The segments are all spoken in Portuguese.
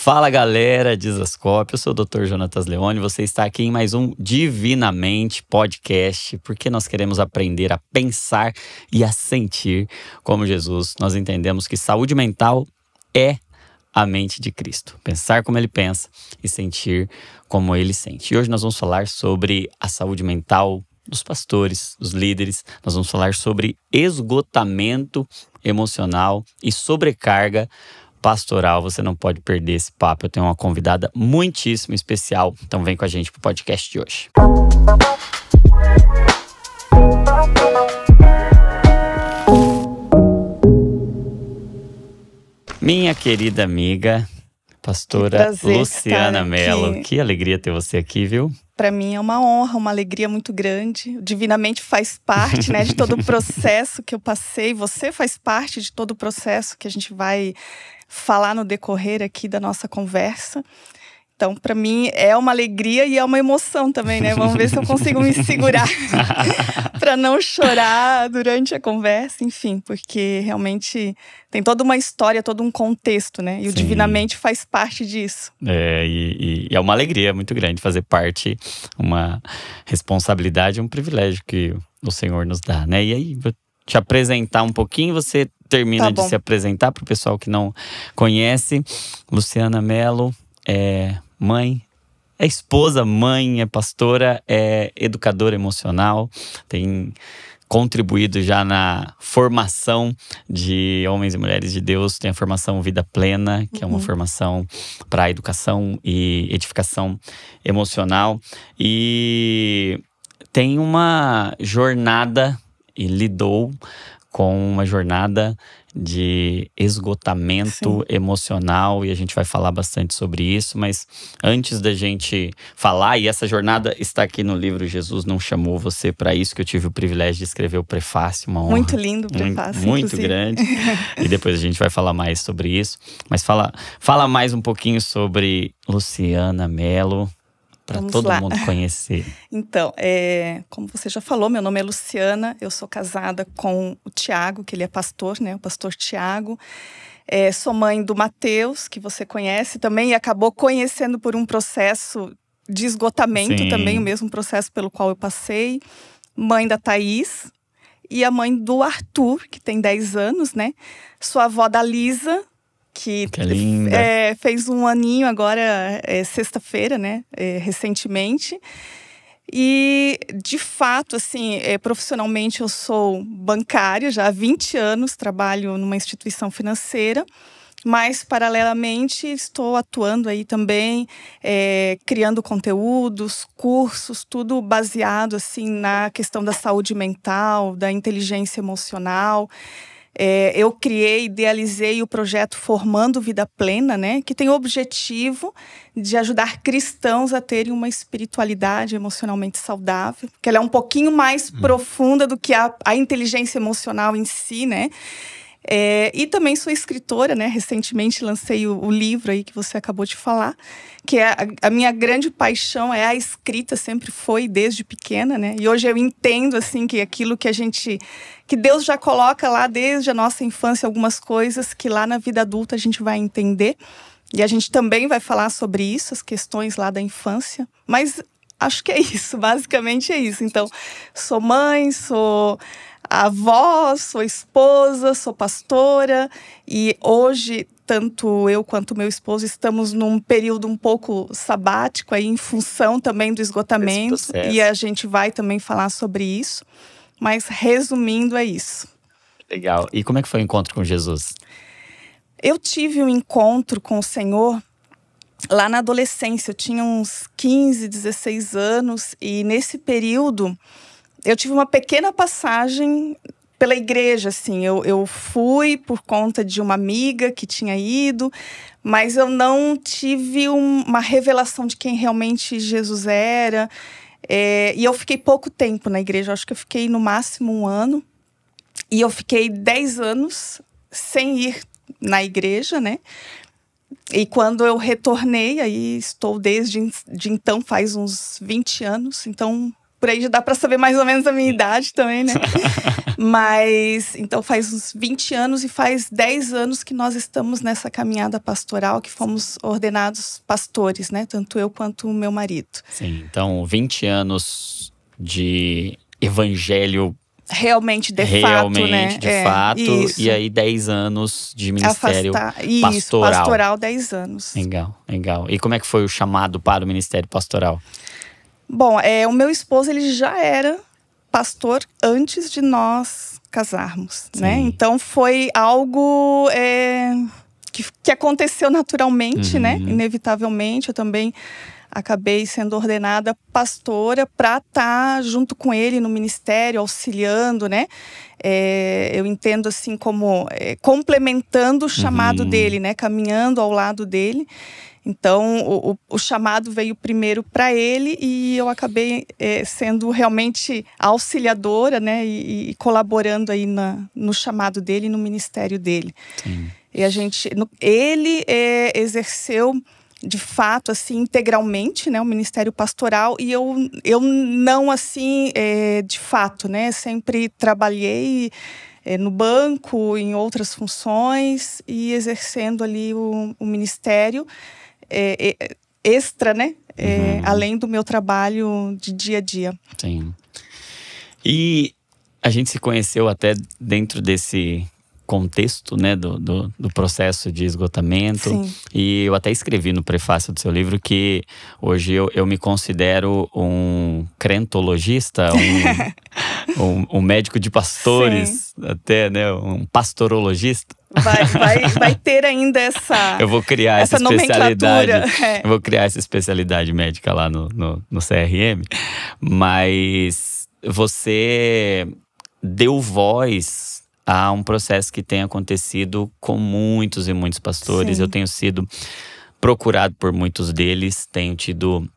Fala galera, Dizascope, eu sou o Dr. Jonatas Leone, você está aqui em mais um Divinamente Podcast, porque nós queremos aprender a pensar e a sentir como Jesus. Nós entendemos que saúde mental é a mente de Cristo, pensar como ele pensa e sentir como ele sente. E hoje nós vamos falar sobre a saúde mental dos pastores, dos líderes, nós vamos falar sobre esgotamento emocional e sobrecarga pastoral. Você não pode perder esse papo. Eu tenho uma convidada muitíssimo especial, então vem com a gente pro podcast de hoje. Minha querida amiga, pastora Luciana Mello. Que alegria ter você aqui, viu? Para mim é uma honra, uma alegria muito grande. Divinamente faz parte, né, de todo o processo que eu passei. Você faz parte de todo o processo que a gente vai falar no decorrer aqui da nossa conversa. Então, para mim, é uma alegria e é uma emoção também, né? Vamos ver se eu consigo me segurar para não chorar durante a conversa, enfim, porque realmente tem toda uma história, todo um contexto, né? E o Divinamente faz parte disso. E é uma alegria muito grande fazer parte, uma responsabilidade, um privilégio que o Senhor nos dá, né? E aí, vou te apresentar um pouquinho, você termina de se apresentar para o pessoal que não conhece. Luciana Mello é mãe, é esposa, mãe, é pastora, é educadora emocional, tem contribuído já na formação de homens e mulheres de Deus, tem a formação Vida Plena, que é uma formação para educação e edificação emocional, e tem uma jornada e lidou com uma jornada de esgotamento emocional, e a gente vai falar bastante sobre isso, mas antes da gente falar, e essa jornada está aqui no livro Jesus Não Chamou Você Para Isso, que eu tive o privilégio de escrever o prefácio, uma honra. Muito lindo o prefácio, muito grande, e depois a gente vai falar mais sobre isso, mas fala mais um pouquinho sobre Luciana Mello, para todo mundo conhecer. Então, como você já falou, meu nome é Luciana, eu sou casada com o Tiago, que ele é pastor, né? O pastor Tiago. Sou mãe do Mateus, que você conhece também, e acabou conhecendo por um processo de esgotamento também, o mesmo processo pelo qual eu passei. Mãe da Thaís e a mãe do Arthur, que tem 10 anos, né? Sou avó da Lisa, que linda. Fez um aninho agora, sexta-feira, né, recentemente. E, de fato, assim, profissionalmente eu sou bancária, já há 20 anos trabalho numa instituição financeira, mas, paralelamente, estou atuando aí também, criando conteúdos, cursos, tudo baseado, assim, na questão da saúde mental, da inteligência emocional. Eu criei, idealizei o projeto Formando Vida Plena, né, que tem o objetivo de ajudar cristãos a terem uma espiritualidade emocionalmente saudável, que ela é um pouquinho mais profunda do que a inteligência emocional em si, né? E também sou escritora, né? Recentemente lancei o livro aí que você acabou de falar, que é a minha grande paixão é a escrita, sempre foi desde pequena, né? E hoje eu entendo, assim, que aquilo que Deus já coloca lá desde a nossa infância, algumas coisas que lá na vida adulta a gente vai entender. E a gente também vai falar sobre isso, as questões lá da infância. Mas acho que é isso, basicamente é isso. Então, sou mãe, sou avó, sou esposa, sou pastora, e hoje tanto eu quanto meu esposo estamos num período um pouco sabático aí, em função também do esgotamento, e a gente vai também falar sobre isso, mas resumindo é isso. Legal. E como é que foi o encontro com Jesus? Eu tive um encontro com o Senhor lá na adolescência, eu tinha uns 15, 16 anos, e nesse período eu tive uma pequena passagem pela igreja, assim. Eu fui por conta de uma amiga que tinha ido, mas eu não tive uma revelação de quem realmente Jesus era. E eu fiquei pouco tempo na igreja, acho que eu fiquei no máximo 1 ano. E eu fiquei 10 anos sem ir na igreja, né? E quando eu retornei, aí estou desde então, faz uns 20 anos, então por aí já dá para saber mais ou menos a minha idade também, né? Mas, então faz uns 20 anos e faz 10 anos que nós estamos nessa caminhada pastoral, que fomos ordenados pastores, né? Tanto eu quanto o meu marido. Sim, então 20 anos de evangelho realmente, de fato, isso. E aí 10 anos de ministério pastoral. Isso, pastoral 10 anos. Legal, legal. E como é que foi o chamado para o ministério pastoral? Bom, o meu esposo, ele já era pastor antes de nós casarmos, né? Então foi algo que aconteceu naturalmente, né? Inevitavelmente, eu também acabei sendo ordenada pastora para estar junto com ele no ministério, auxiliando, né? Eu entendo assim como complementando o chamado dele, né? Caminhando ao lado dele. Então, o chamado veio primeiro para ele e eu acabei sendo realmente auxiliadora, né? E colaborando aí no chamado dele e no ministério dele. Sim. E ele exerceu de fato, assim, integralmente, né, o ministério pastoral, e eu não, assim, de fato, né, sempre trabalhei no banco, em outras funções, e exercendo ali o ministério extra, né, além do meu trabalho de dia a dia. Sim. E a gente se conheceu até dentro desse contexto, né, do processo de esgotamento. Sim. E eu até escrevi no prefácio do seu livro que hoje eu me considero um crentologista, um médico de pastores, sim, até, né, um pastorologista. Vai ter ainda essa eu vou criar essa especialidade. Eu vou criar essa especialidade médica lá no CRM. Mas você deu voz a um processo que tem acontecido com muitos e muitos pastores. Sim. Eu tenho sido procurado por muitos deles, tenho tido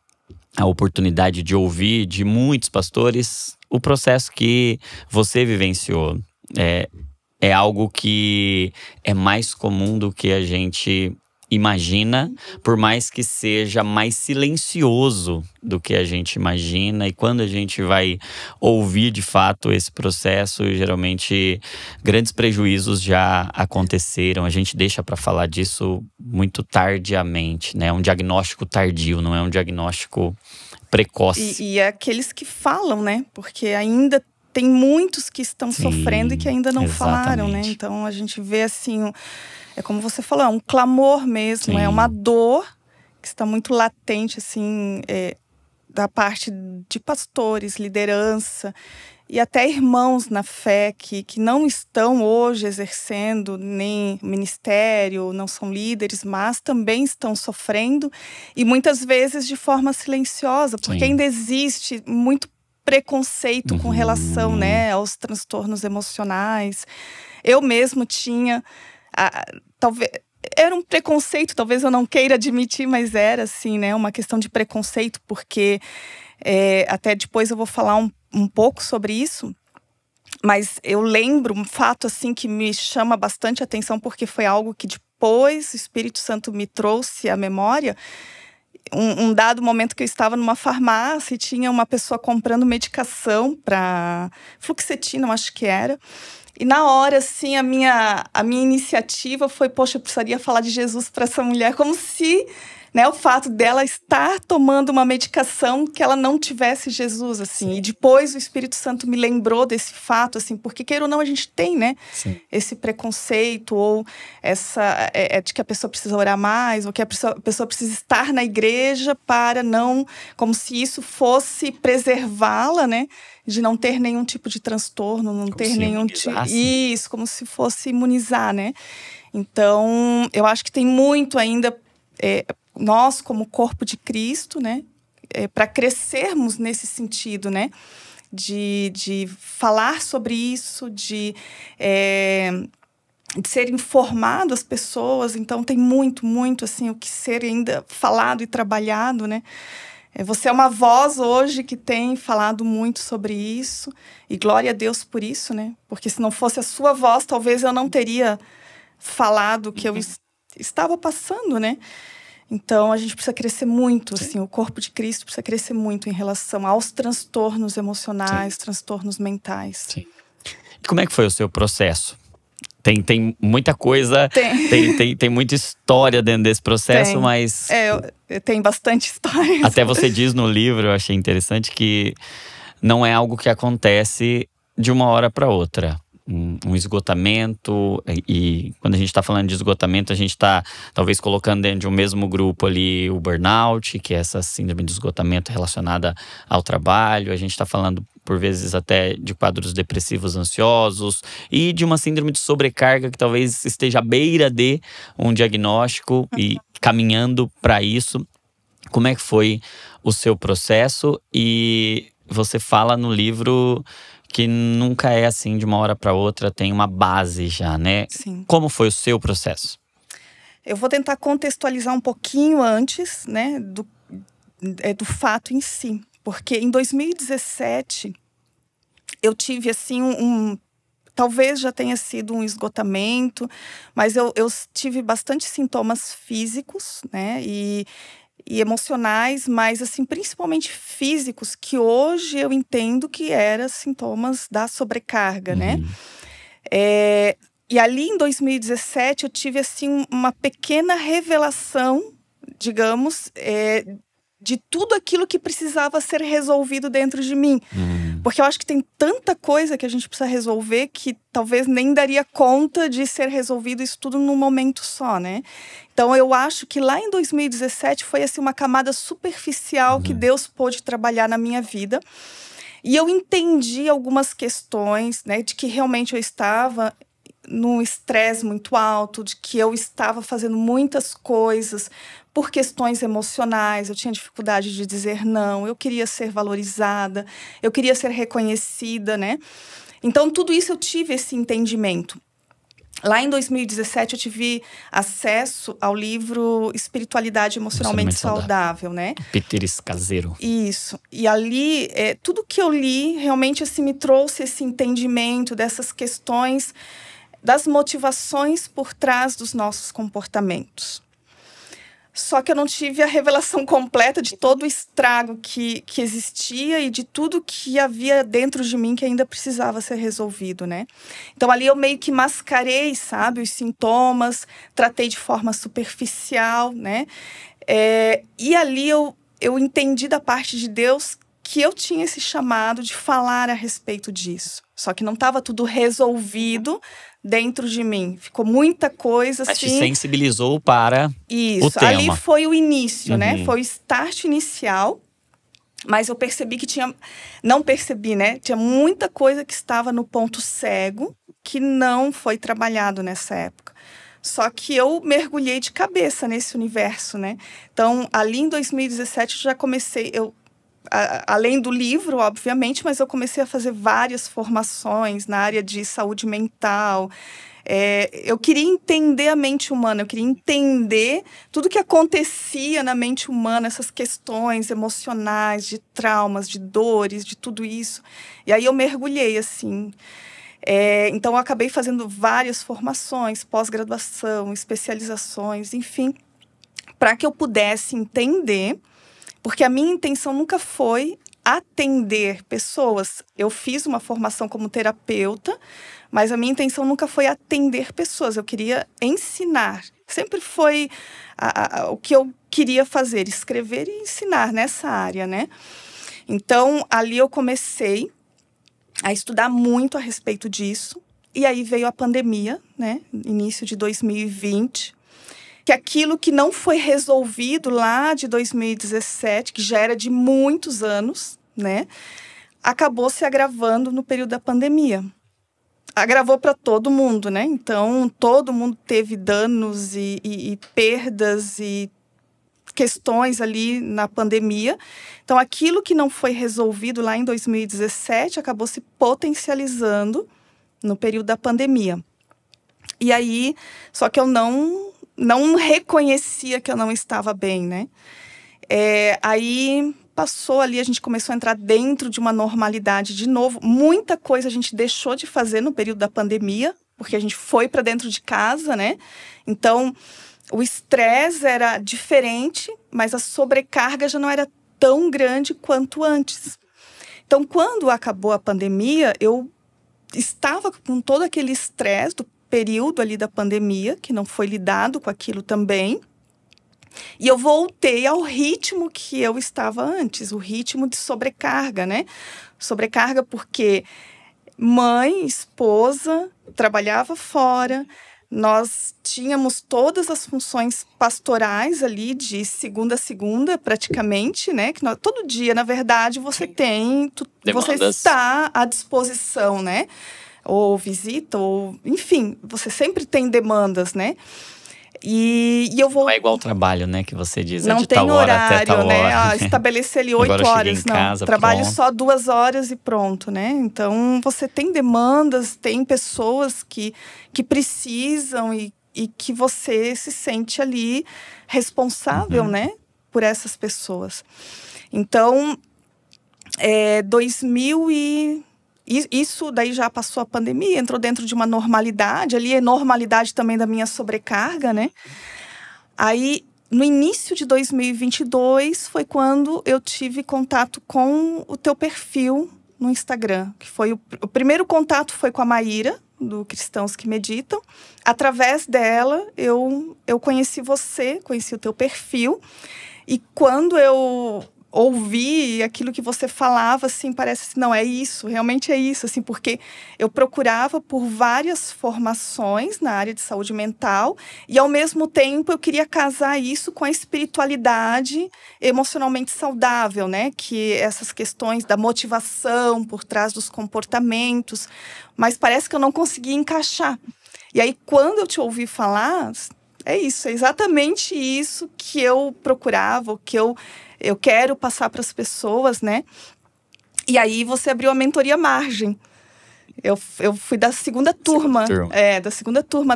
a oportunidade de ouvir de muitos pastores o processo que você vivenciou. É algo que é mais comum do que a gente imagina, por mais que seja mais silencioso do que a gente imagina. E quando a gente vai ouvir de fato esse processo, geralmente grandes prejuízos já aconteceram. A gente deixa para falar disso muito tardiamente, né? É um diagnóstico tardio, não é um diagnóstico precoce. E aqueles que falam, né? Porque ainda tem muitos que estão sofrendo e que ainda não falaram, né? Então a gente vê assim, é como você falou, é um clamor mesmo, sim, é uma dor que está muito latente, assim, da parte de pastores, liderança e até irmãos na fé que não estão hoje exercendo nem ministério, não são líderes, mas também estão sofrendo e muitas vezes de forma silenciosa, porque sim, ainda existe muito preconceito com relação, né, aos transtornos emocionais. Eu mesmo tinha, talvez, era um preconceito, talvez eu não queira admitir, mas era assim, né, uma questão de preconceito, porque até depois eu vou falar um pouco sobre isso, mas eu lembro um fato assim que me chama bastante atenção, porque foi algo que depois o Espírito Santo me trouxe à memória. Um dado momento que eu estava numa farmácia e tinha uma pessoa comprando medicação para fluoxetina, eu acho que era. E na hora, assim, a minha iniciativa foi, poxa, eu precisaria falar de Jesus para essa mulher, como se, né, o fato dela estar tomando uma medicação que ela não tivesse Jesus, assim. Sim. E depois o Espírito Santo me lembrou desse fato, assim, porque queira ou não a gente tem, né, sim, esse preconceito ou essa de que a pessoa precisa orar mais ou que a pessoa precisa estar na igreja para não, como se isso fosse preservá-la, né, de não ter nenhum tipo de transtorno, não como ter nenhum tipo, isso, como se fosse imunizar, né? Então, eu acho que tem muito ainda nós como corpo de Cristo, né, para crescermos nesse sentido, né, de falar sobre isso, de ser informado as pessoas. Então tem muito assim o que ser ainda falado e trabalhado, né. Você é uma voz hoje que tem falado muito sobre isso e glória a Deus por isso, né, porque se não fosse a sua voz, talvez eu não teria falado o que eu estava passando, né. Então, a gente precisa crescer muito, assim, o corpo de Cristo precisa crescer muito em relação aos transtornos emocionais, transtornos mentais. Sim. E como é que foi o seu processo? Tem muita coisa, tem muita história dentro desse processo, mas… Tem bastante história. Até você diz no livro, eu achei interessante, que não é algo que acontece de uma hora para outra. Um esgotamento, e quando a gente está falando de esgotamento, a gente está talvez colocando dentro de um mesmo grupo ali o burnout, que é essa síndrome de esgotamento relacionada ao trabalho. A gente está falando, por vezes, até de quadros depressivos ansiosos e de uma síndrome de sobrecarga que talvez esteja à beira de um diagnóstico e caminhando para isso. Como é que foi o seu processo? E você fala no livro que nunca é assim de uma hora para outra, tem uma base já, né? Sim. Como foi o seu processo? Eu vou tentar contextualizar um pouquinho antes, né, do fato em si. Porque em 2017, eu tive assim talvez já tenha sido um esgotamento, mas eu tive bastante sintomas físicos, né, e emocionais, mas assim, principalmente físicos, que hoje eu entendo que eram sintomas da sobrecarga, né? E ali em 2017 eu tive assim uma pequena revelação, digamos, de tudo aquilo que precisava ser resolvido dentro de mim. Porque eu acho que tem tanta coisa que a gente precisa resolver que talvez nem daria conta de ser resolvido isso tudo num momento só, né? Então eu acho que lá em 2017 foi assim uma camada superficial que Deus pôde trabalhar na minha vida. E eu entendi algumas questões, né, de que realmente eu estava num estresse muito alto, de que eu estava fazendo muitas coisas por questões emocionais, eu tinha dificuldade de dizer não, eu queria ser valorizada, eu queria ser reconhecida, né? Então, tudo isso eu tive esse entendimento. Lá em 2017, eu tive acesso ao livro Espiritualidade Emocionalmente Saudável, né? Peter Scazzero. Isso. E ali, tudo que eu li, realmente assim, me trouxe esse entendimento dessas questões, das motivações por trás dos nossos comportamentos. Só que eu não tive a revelação completa de todo o estrago que existia e de tudo que havia dentro de mim que ainda precisava ser resolvido, né? Então, ali eu meio que mascarei, sabe, os sintomas, tratei de forma superficial, né? E ali eu entendi da parte de Deus que eu tinha esse chamado de falar a respeito disso. Só que não estava tudo resolvido dentro de mim. Ficou muita coisa assim… Mas te sensibilizou para isso, o tema. Ali foi o início, né? Foi o start inicial. Mas eu percebi que tinha… Não percebi, né? Tinha muita coisa que estava no ponto cego que não foi trabalhado nessa época. Só que eu mergulhei de cabeça nesse universo, né? Então, ali em 2017, eu já comecei… além do livro, obviamente, mas eu comecei a fazer várias formações na área de saúde mental. Eu queria entender a mente humana, eu queria entender tudo que acontecia na mente humana, essas questões emocionais, de traumas, de dores, de tudo isso. E aí eu mergulhei, assim. Então, eu acabei fazendo várias formações, pós-graduação, especializações, enfim, para que eu pudesse entender… Porque a minha intenção nunca foi atender pessoas. Eu fiz uma formação como terapeuta, mas a minha intenção nunca foi atender pessoas. Eu queria ensinar. Sempre foi o que eu queria fazer, escrever e ensinar nessa área, né? Então, ali eu comecei a estudar muito a respeito disso. E aí veio a pandemia, né? Início de 2020. Que aquilo que não foi resolvido lá de 2017, que já era de muitos anos, né, acabou se agravando no período da pandemia. Agravou para todo mundo, né? Então, todo mundo teve danos e perdas e questões ali na pandemia. Então, aquilo que não foi resolvido lá em 2017 acabou se potencializando no período da pandemia. E aí, só que eu não reconhecia que eu não estava bem, né? Aí passou ali, a gente começou a entrar dentro de uma normalidade de novo. Muita coisa a gente deixou de fazer no período da pandemia, porque a gente foi para dentro de casa, né? Então, o estresse era diferente, mas a sobrecarga já não era tão grande quanto antes. Então, quando acabou a pandemia, eu estava com todo aquele estresse do período ali da pandemia, que não foi lidado com aquilo também. E eu voltei ao ritmo que eu estava antes, o ritmo de sobrecarga, né? Sobrecarga porque mãe, esposa, trabalhava fora. Nós tínhamos todas as funções pastorais ali de segunda a segunda, praticamente, né? Que todo dia, na verdade, você tem... Você está à disposição, né? Ou visita, ou... Enfim, você sempre tem demandas, né? E eu vou... Não é igual ao trabalho, né? Que você diz, não de tem tal hora horário, até tal né? hora. Estabelecer ali 8 Agora horas, em casa, trabalho pronto. só 2 horas e pronto, né? Então, você tem demandas, tem pessoas que precisam e que você se sente ali responsável, né? Por essas pessoas. Então, isso daí já passou a pandemia, entrou dentro de uma normalidade, ali é normalidade também da minha sobrecarga, né? Aí, no início de 2022, foi quando eu tive contato com o teu perfil no Instagram, que foi o primeiro contato foi com a Maíra, do Cristãos que Meditam. Através dela, eu conheci você, conheci o teu perfil, e quando eu ouvi aquilo que você falava, assim, parece assim, não, é isso, realmente é isso, assim, porque eu procurava por várias formações na área de saúde mental e, ao mesmo tempo, eu queria casar isso com a espiritualidade emocionalmente saudável, né? Que essas questões da motivação por trás dos comportamentos, mas parece que eu não conseguia encaixar. E aí, quando eu te ouvi falar, é isso, é exatamente isso que eu procurava, o que eu quero passar para as pessoas, né? E aí você abriu a mentoria Margem. Eu fui da segunda turma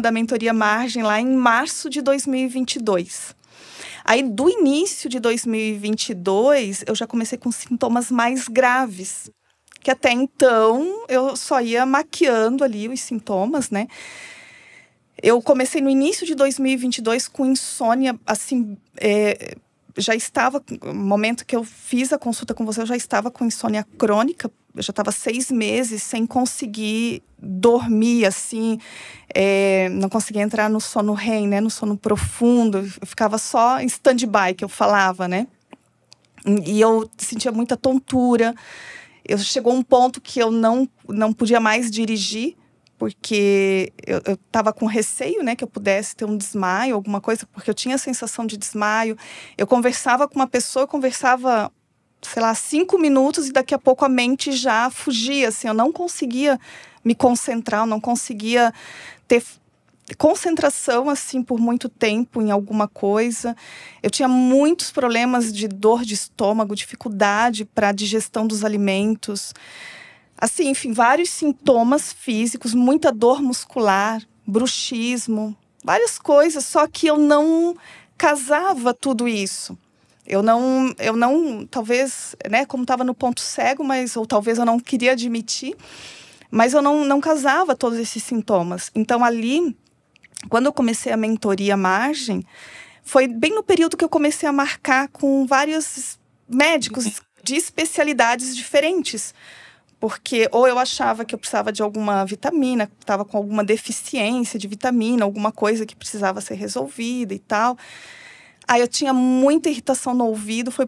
da mentoria Margem, lá em março de 2022. Aí, do início de 2022, eu já comecei com sintomas mais graves, que até então eu só ia maquiando ali os sintomas, né? Eu comecei no início de 2022 com insônia, assim... já estava, no momento que eu fiz a consulta com você, eu já estava com insônia crônica. Eu já estava 6 meses sem conseguir dormir, assim. Não conseguia entrar no sono REM, né? No sono profundo. Eu ficava só em stand-by, que eu falava, né? E eu sentia muita tontura. Chegou um ponto que eu não podia mais dirigir, porque eu estava com receio, né, que eu pudesse ter um desmaio, alguma coisa, porque eu tinha a sensação de desmaio. Eu conversava com uma pessoa, eu conversava, sei lá, 5 minutos e daqui a pouco a mente já fugia, assim, eu não conseguia me concentrar, eu não conseguia ter concentração, assim, por muito tempo em alguma coisa. Eu tinha muitos problemas de dor de estômago, dificuldade para a digestão dos alimentos. Assim, enfim, vários sintomas físicos, muita dor muscular, bruxismo, várias coisas, só que eu não casava tudo isso. Eu não, talvez, né, como estava no ponto cego, ou talvez eu não queria admitir, mas eu não casava todos esses sintomas. Então, ali, quando eu comecei a mentoria Margem, foi bem no período que eu comecei a marcar com vários médicos de especialidades diferentes. Porque ou eu achava que eu precisava de alguma vitamina, estava com alguma deficiência de vitamina, alguma coisa que precisava ser resolvida e tal. Aí eu tinha muita irritação no ouvido, foi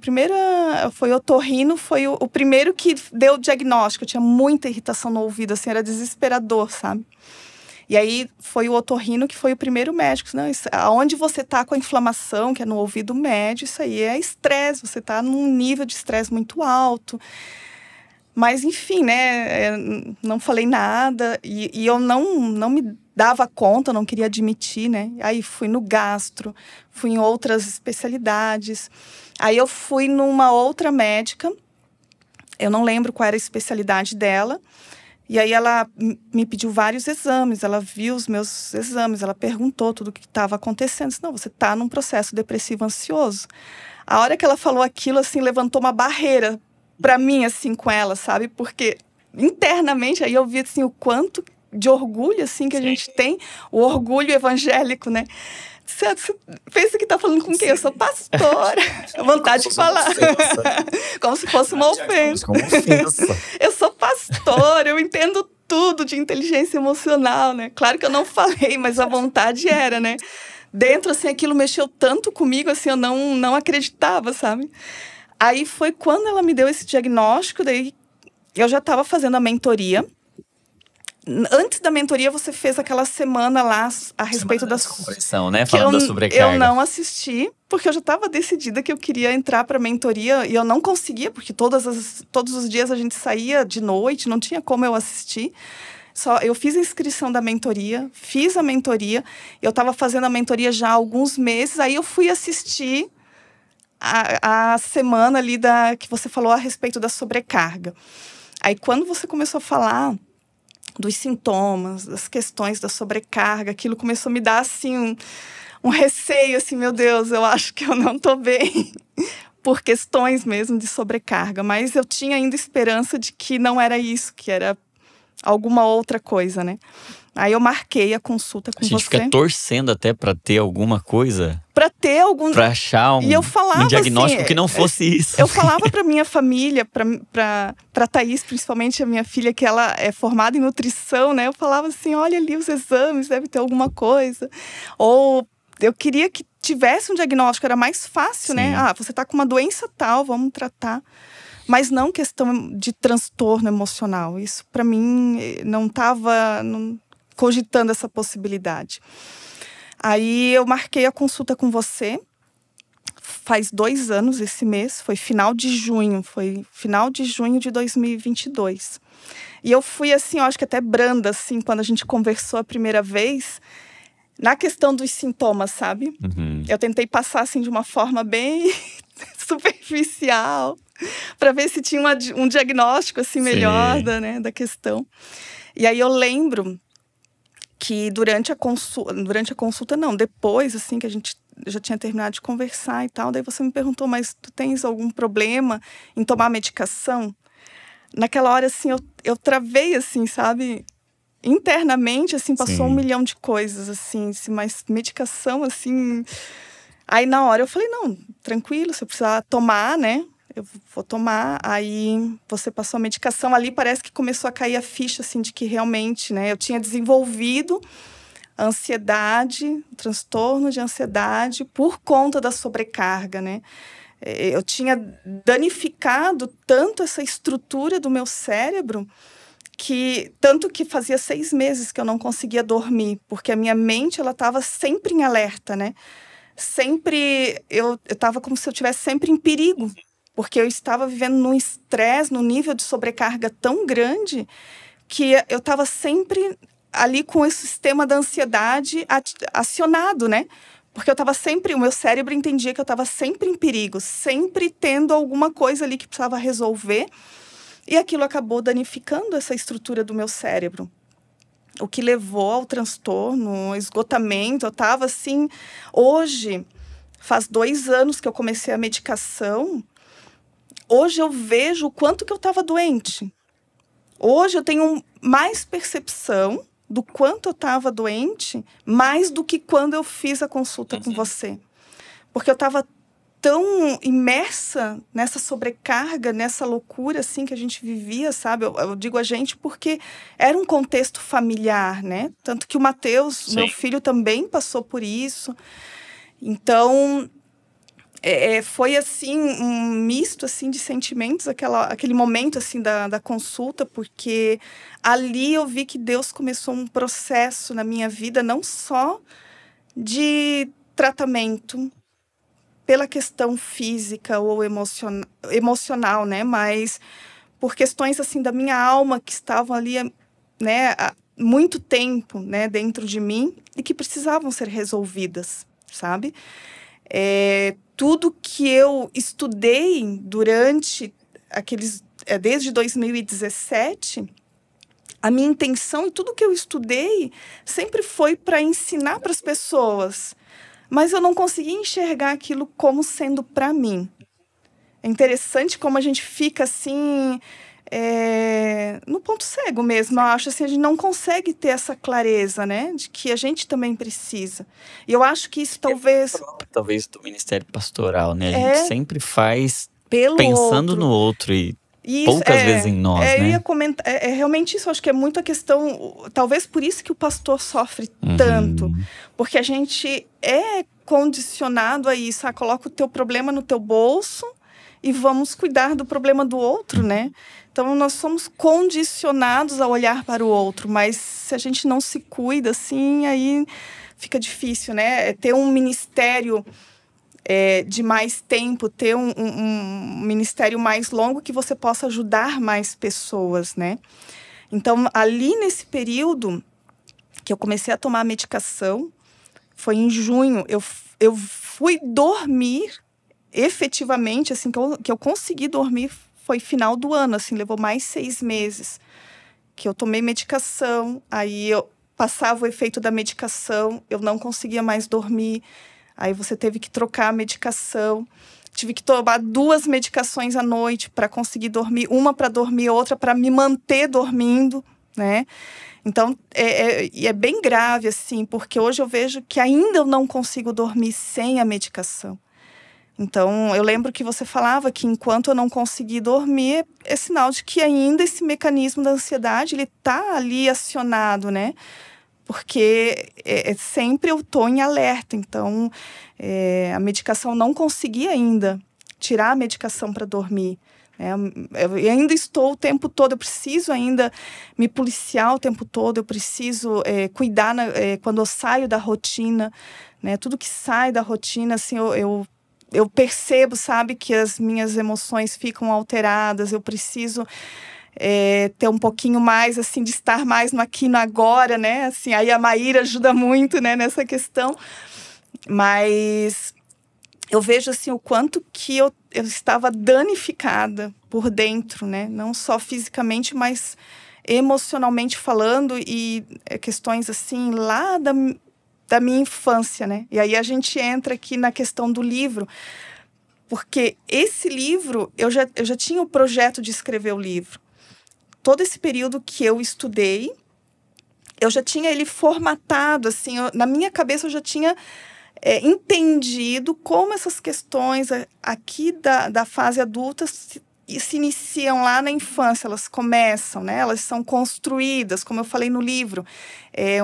otorrino, foi o primeiro que deu o diagnóstico. Eu tinha muita irritação no ouvido, assim, era desesperador, sabe? E aí foi o otorrino que foi o primeiro médico. Não, aonde você está com a inflamação, que é no ouvido médio, isso aí é estresse, você está num nível de estresse muito alto. Mas, enfim, né, não falei nada e eu não me dava conta, não queria admitir, né. Aí fui no gastro, fui em outras especialidades. Aí eu fui numa outra médica, eu não lembro qual era a especialidade dela. E aí ela me pediu vários exames, ela viu os meus exames, ela perguntou tudo o que estava acontecendo. Disse, não, você está num processo depressivo ansioso. A hora que ela falou aquilo, assim, levantou uma barreira para mim, assim, com ela, sabe? Porque internamente, aí eu vi, assim, o quanto de orgulho, assim, que a gente tem. O orgulho evangélico, né? Você pensa que tá falando com quem? Eu sou pastora. Vontade de falar. Como se fosse uma ofensa. Eu sou pastora, eu entendo tudo de inteligência emocional, né? Claro que eu não falei, mas a vontade era, né? Dentro, assim, aquilo mexeu tanto comigo, assim, eu não acreditava, sabe? Aí foi quando ela me deu esse diagnóstico, daí eu já estava fazendo a mentoria. Antes da mentoria, você fez aquela semana lá a respeito da compressão, né? Falando da sobrecarga. Eu não assisti, porque eu já estava decidida que eu queria entrar para a mentoria e eu não conseguia, porque todos os dias a gente saía de noite, não tinha como eu assistir. Eu fiz a inscrição da mentoria, fiz a mentoria, eu estava fazendo a mentoria já há alguns meses, aí eu fui assistir a semana ali que você falou a respeito da sobrecarga. Aí quando você começou a falar dos sintomas, das questões da sobrecarga, aquilo começou a me dar assim um receio, assim, meu Deus, eu acho que eu não estou bem, por questões mesmo de sobrecarga, mas eu tinha ainda esperança de que não era isso, que era alguma outra coisa, né? Aí eu marquei a consulta com você. A gente fica torcendo até para ter alguma coisa. Para ter algum... Para achar um diagnóstico assim, que não fosse isso. Eu falava para minha família, para Thaís, principalmente a minha filha, que ela é formada em nutrição, né? Eu falava assim, olha ali os exames, deve ter alguma coisa. Ou eu queria que tivesse um diagnóstico, era mais fácil, sim, né? Ah, você tá com uma doença tal, vamos tratar. Mas não questão de transtorno emocional. Isso, para mim, não estava cogitando essa possibilidade. Aí, eu marquei a consulta com você. Faz 2 anos esse mês. Foi final de junho. Foi final de junho de 2022. E eu fui, assim, eu acho que até branda, assim, quando a gente conversou a primeira vez, na questão dos sintomas, sabe? Uhum. Eu tentei passar, assim, de uma forma bem superficial, para ver se tinha um diagnóstico assim melhor da questão. E aí eu lembro que durante a consulta não, depois assim que a gente já tinha terminado de conversar e tal, daí você me perguntou, mas tu tens algum problema em tomar medicação? Naquela hora assim eu travei assim, sabe? Internamente assim, passou 1 milhão de coisas assim, mas medicação assim. Aí na hora eu falei, não, tranquilo, se eu precisar tomar, né? Eu vou tomar. Aí você passou a medicação ali, parece que começou a cair a ficha, assim, de que realmente, né? Eu tinha desenvolvido ansiedade, transtorno de ansiedade por conta da sobrecarga, né? Eu tinha danificado tanto essa estrutura do meu cérebro tanto que fazia 6 meses que eu não conseguia dormir, porque a minha mente, ela estava sempre em alerta, né? Sempre, eu estava como se eu estivesse sempre em perigo, porque eu estava vivendo num estresse, num nível de sobrecarga tão grande, que eu estava sempre ali com esse sistema da ansiedade acionado, né? Porque eu estava sempre, o meu cérebro entendia que eu estava sempre em perigo, sempre tendo alguma coisa ali que precisava resolver, e aquilo acabou danificando essa estrutura do meu cérebro. O que levou ao transtorno, ao esgotamento. Eu estava assim... Hoje, faz 2 anos que eu comecei a medicação. Hoje eu vejo o quanto que eu estava doente. Hoje eu tenho mais percepção do quanto eu estava doente, mais do que quando eu fiz a consulta com você. Porque eu estava tão imersa nessa sobrecarga, nessa loucura assim que a gente vivia, sabe? Eu digo a gente porque era um contexto familiar, né? Tanto que o Matheus, meu filho, também passou por isso. Então, foi assim um misto assim de sentimentos, aquele momento assim da consulta, porque ali eu vi que Deus começou um processo na minha vida, não só de tratamento pela questão física ou emocional, né? Mas por questões assim da minha alma que estavam ali, né, há muito tempo, né, dentro de mim e que precisavam ser resolvidas, sabe? Tudo que eu estudei durante desde 2017, a minha intenção e tudo que eu estudei sempre foi para ensinar para as pessoas. Mas eu não conseguia enxergar aquilo como sendo para mim. É interessante como a gente fica assim, no ponto cego mesmo. Eu acho assim, a gente não consegue ter essa clareza, né? De que a gente também precisa. E eu acho que isso talvez do ministério pastoral, né? A gente sempre faz pensando outro. no outro e poucas vezes em nós, né? Eu ia comentar, realmente isso, eu acho que é muito a questão, talvez por isso que o pastor sofre tanto, porque a gente é condicionado a isso, coloca o teu problema no teu bolso e vamos cuidar do problema do outro, né? Então, nós somos condicionados a olhar para o outro, mas se a gente não se cuida, assim, aí fica difícil, né? Ter um ministério de mais tempo, ter um ministério mais longo que você possa ajudar mais pessoas, né? Então, ali nesse período que eu comecei a tomar a medicação, foi em junho, eu fui dormir efetivamente, assim, que eu consegui dormir foi final do ano, assim, levou mais 6 meses que eu tomei medicação, aí eu passava o efeito da medicação, eu não conseguia mais dormir, aí você teve que trocar a medicação, tive que tomar 2 medicações à noite para conseguir dormir, uma para dormir, outra para me manter dormindo, né? Então, é bem grave, assim, porque hoje eu vejo que ainda eu não consigo dormir sem a medicação. Então, eu lembro que você falava que enquanto eu não conseguir dormir, é sinal de que ainda esse mecanismo da ansiedade, ele está ali acionado, né? Porque sempre eu estou em alerta. Então, a medicação, não consegui ainda tirar a medicação para dormir. Eu ainda estou o tempo todo, eu preciso ainda me policiar o tempo todo, eu preciso cuidar quando eu saio da rotina, né? Tudo que sai da rotina, assim, eu percebo, sabe, que as minhas emoções ficam alteradas, eu preciso ter um pouquinho mais, assim, de estar mais no aqui e no agora, né? Assim, aí a Maíra ajuda muito, né, nessa questão, mas eu vejo, assim, o quanto que eu estava danificada por dentro, né? Não só fisicamente, mas emocionalmente falando, e questões, assim, lá da minha infância, né? E aí a gente entra aqui na questão do livro, porque esse livro, eu já tinha o projeto de escrever o livro. Todo esse período que eu estudei, eu já tinha ele formatado, assim, na minha cabeça eu já tinha entendido como essas questões aqui da fase adulta se iniciam lá na infância, elas começam, né? Elas são construídas, como eu falei no livro,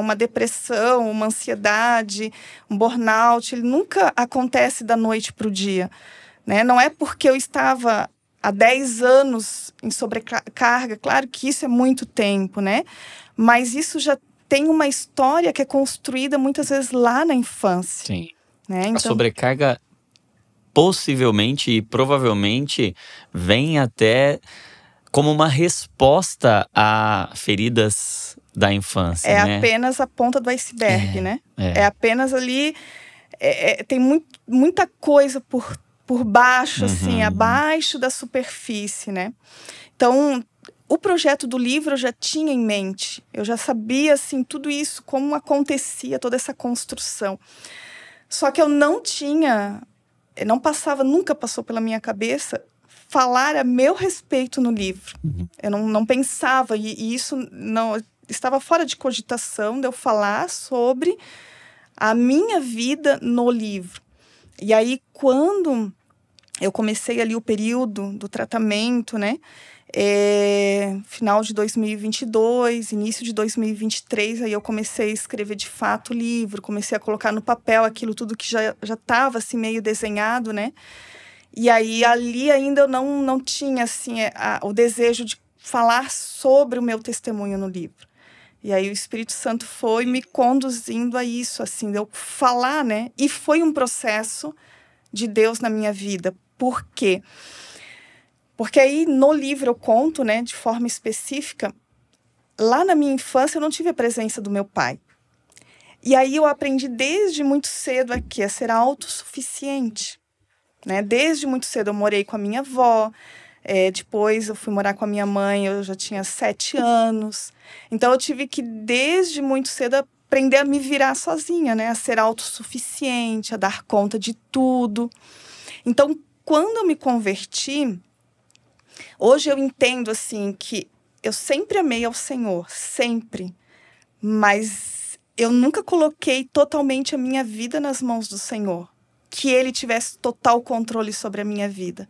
uma depressão, uma ansiedade, um burnout, ele nunca acontece da noite para o dia, né? Não é porque eu estava há 10 anos em sobrecarga, claro que isso é muito tempo, né? Mas isso já tem uma história que é construída muitas vezes lá na infância. Sim. Né? Então, a sobrecarga possivelmente e provavelmente vem até como uma resposta a feridas da infância, né? Apenas a ponta do iceberg, né? É apenas ali, tem muita coisa por baixo, assim, abaixo da superfície, né? Então, o projeto do livro eu já tinha em mente. Eu já sabia, assim, tudo isso, como acontecia, toda essa construção. Só que eu nunca passou pela minha cabeça falar a meu respeito no livro. Eu não pensava, e isso não estava fora de cogitação de eu falar sobre a minha vida no livro. E aí, quando eu comecei ali o período do tratamento, né? Final de 2022, início de 2023, aí eu comecei a escrever de fato o livro, comecei a colocar no papel aquilo tudo que já estava assim meio desenhado, né? E aí ali ainda eu não tinha assim o desejo de falar sobre o meu testemunho no livro. E aí o Espírito Santo foi me conduzindo a isso, assim, de eu falar, né? E foi um processo de Deus na minha vida. Por quê? Porque aí no livro eu conto, né, de forma específica, lá na minha infância eu não tive a presença do meu pai. E aí eu aprendi desde muito cedo aqui a ser autossuficiente, né? Desde muito cedo eu morei com a minha avó, depois eu fui morar com a minha mãe, eu já tinha 7 anos. Então eu tive que desde muito cedo aprender a me virar sozinha, né? A ser autossuficiente, a dar conta de tudo. Então, quando eu me converti, Hoje eu entendo, assim, que eu sempre amei ao Senhor, sempre. Mas eu nunca coloquei totalmente a minha vida nas mãos do Senhor. Que Ele tivesse total controle sobre a minha vida.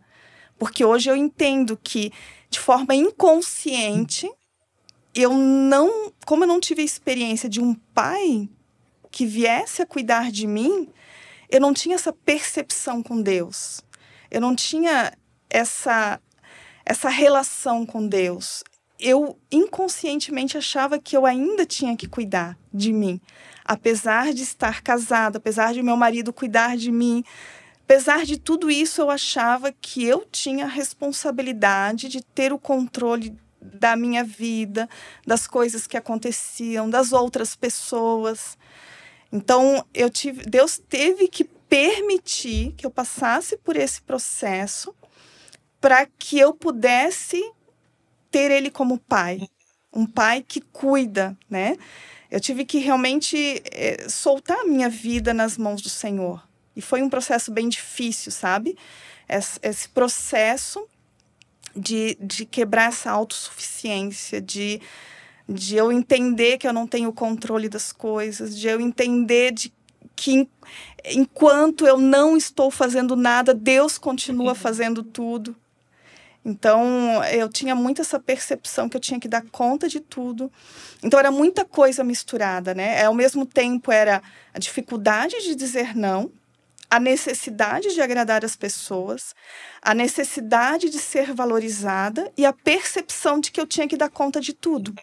Porque hoje eu entendo que, de forma inconsciente, como eu não tive a experiência de um pai que viesse a cuidar de mim, eu não tinha essa percepção com Deus. Eu não tinha essa relação com Deus. Eu inconscientemente achava que eu ainda tinha que cuidar de mim. Apesar de estar casada, apesar de meu marido cuidar de mim, apesar de tudo isso, eu achava que eu tinha a responsabilidade de ter o controle da minha vida, das coisas que aconteciam, das outras pessoas. Então, Deus teve que permitir que eu passasse por esse processo para que eu pudesse ter Ele como pai. Um pai que cuida, né? Eu tive que realmente soltar a minha vida nas mãos do Senhor. E foi um processo bem difícil, sabe? Esse processo de quebrar essa autossuficiência, de eu entender que eu não tenho controle das coisas, de eu entender que enquanto eu não estou fazendo nada, Deus continua fazendo tudo. Então, eu tinha muito essa percepção que eu tinha que dar conta de tudo. Então, era muita coisa misturada, né? Ao mesmo tempo, era a dificuldade de dizer não, a necessidade de agradar as pessoas, a necessidade de ser valorizada e a percepção de que eu tinha que dar conta de tudo.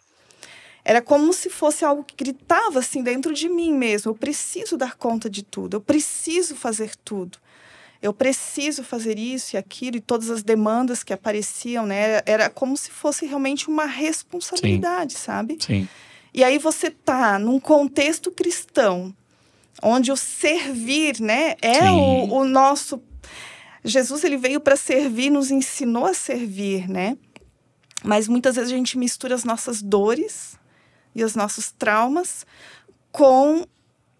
Era como se fosse algo que gritava assim dentro de mim mesmo. Eu preciso dar conta de tudo, eu preciso fazer tudo. Eu preciso fazer isso e aquilo, e todas as demandas que apareciam, né? Era como se fosse realmente uma responsabilidade, Sim. sabe? Sim. E aí você tá num contexto cristão, onde o servir, né, é o nosso... Jesus, ele veio para servir, nos ensinou a servir, né? Mas muitas vezes a gente mistura as nossas dores e os nossos traumas com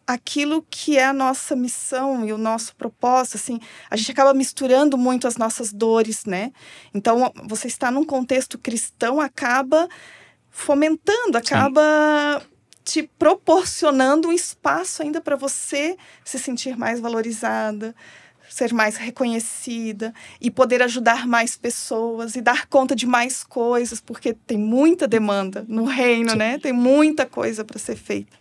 aquilo que é a nossa missão e o nosso propósito, assim, a gente acaba misturando muito as nossas dores, né? Então, você está num contexto cristão, acaba fomentando, acaba te proporcionando um espaço ainda para você se sentir mais valorizada, ser mais reconhecida e poder ajudar mais pessoas e dar conta de mais coisas, porque tem muita demanda no reino, né? Tem muita coisa para ser feita.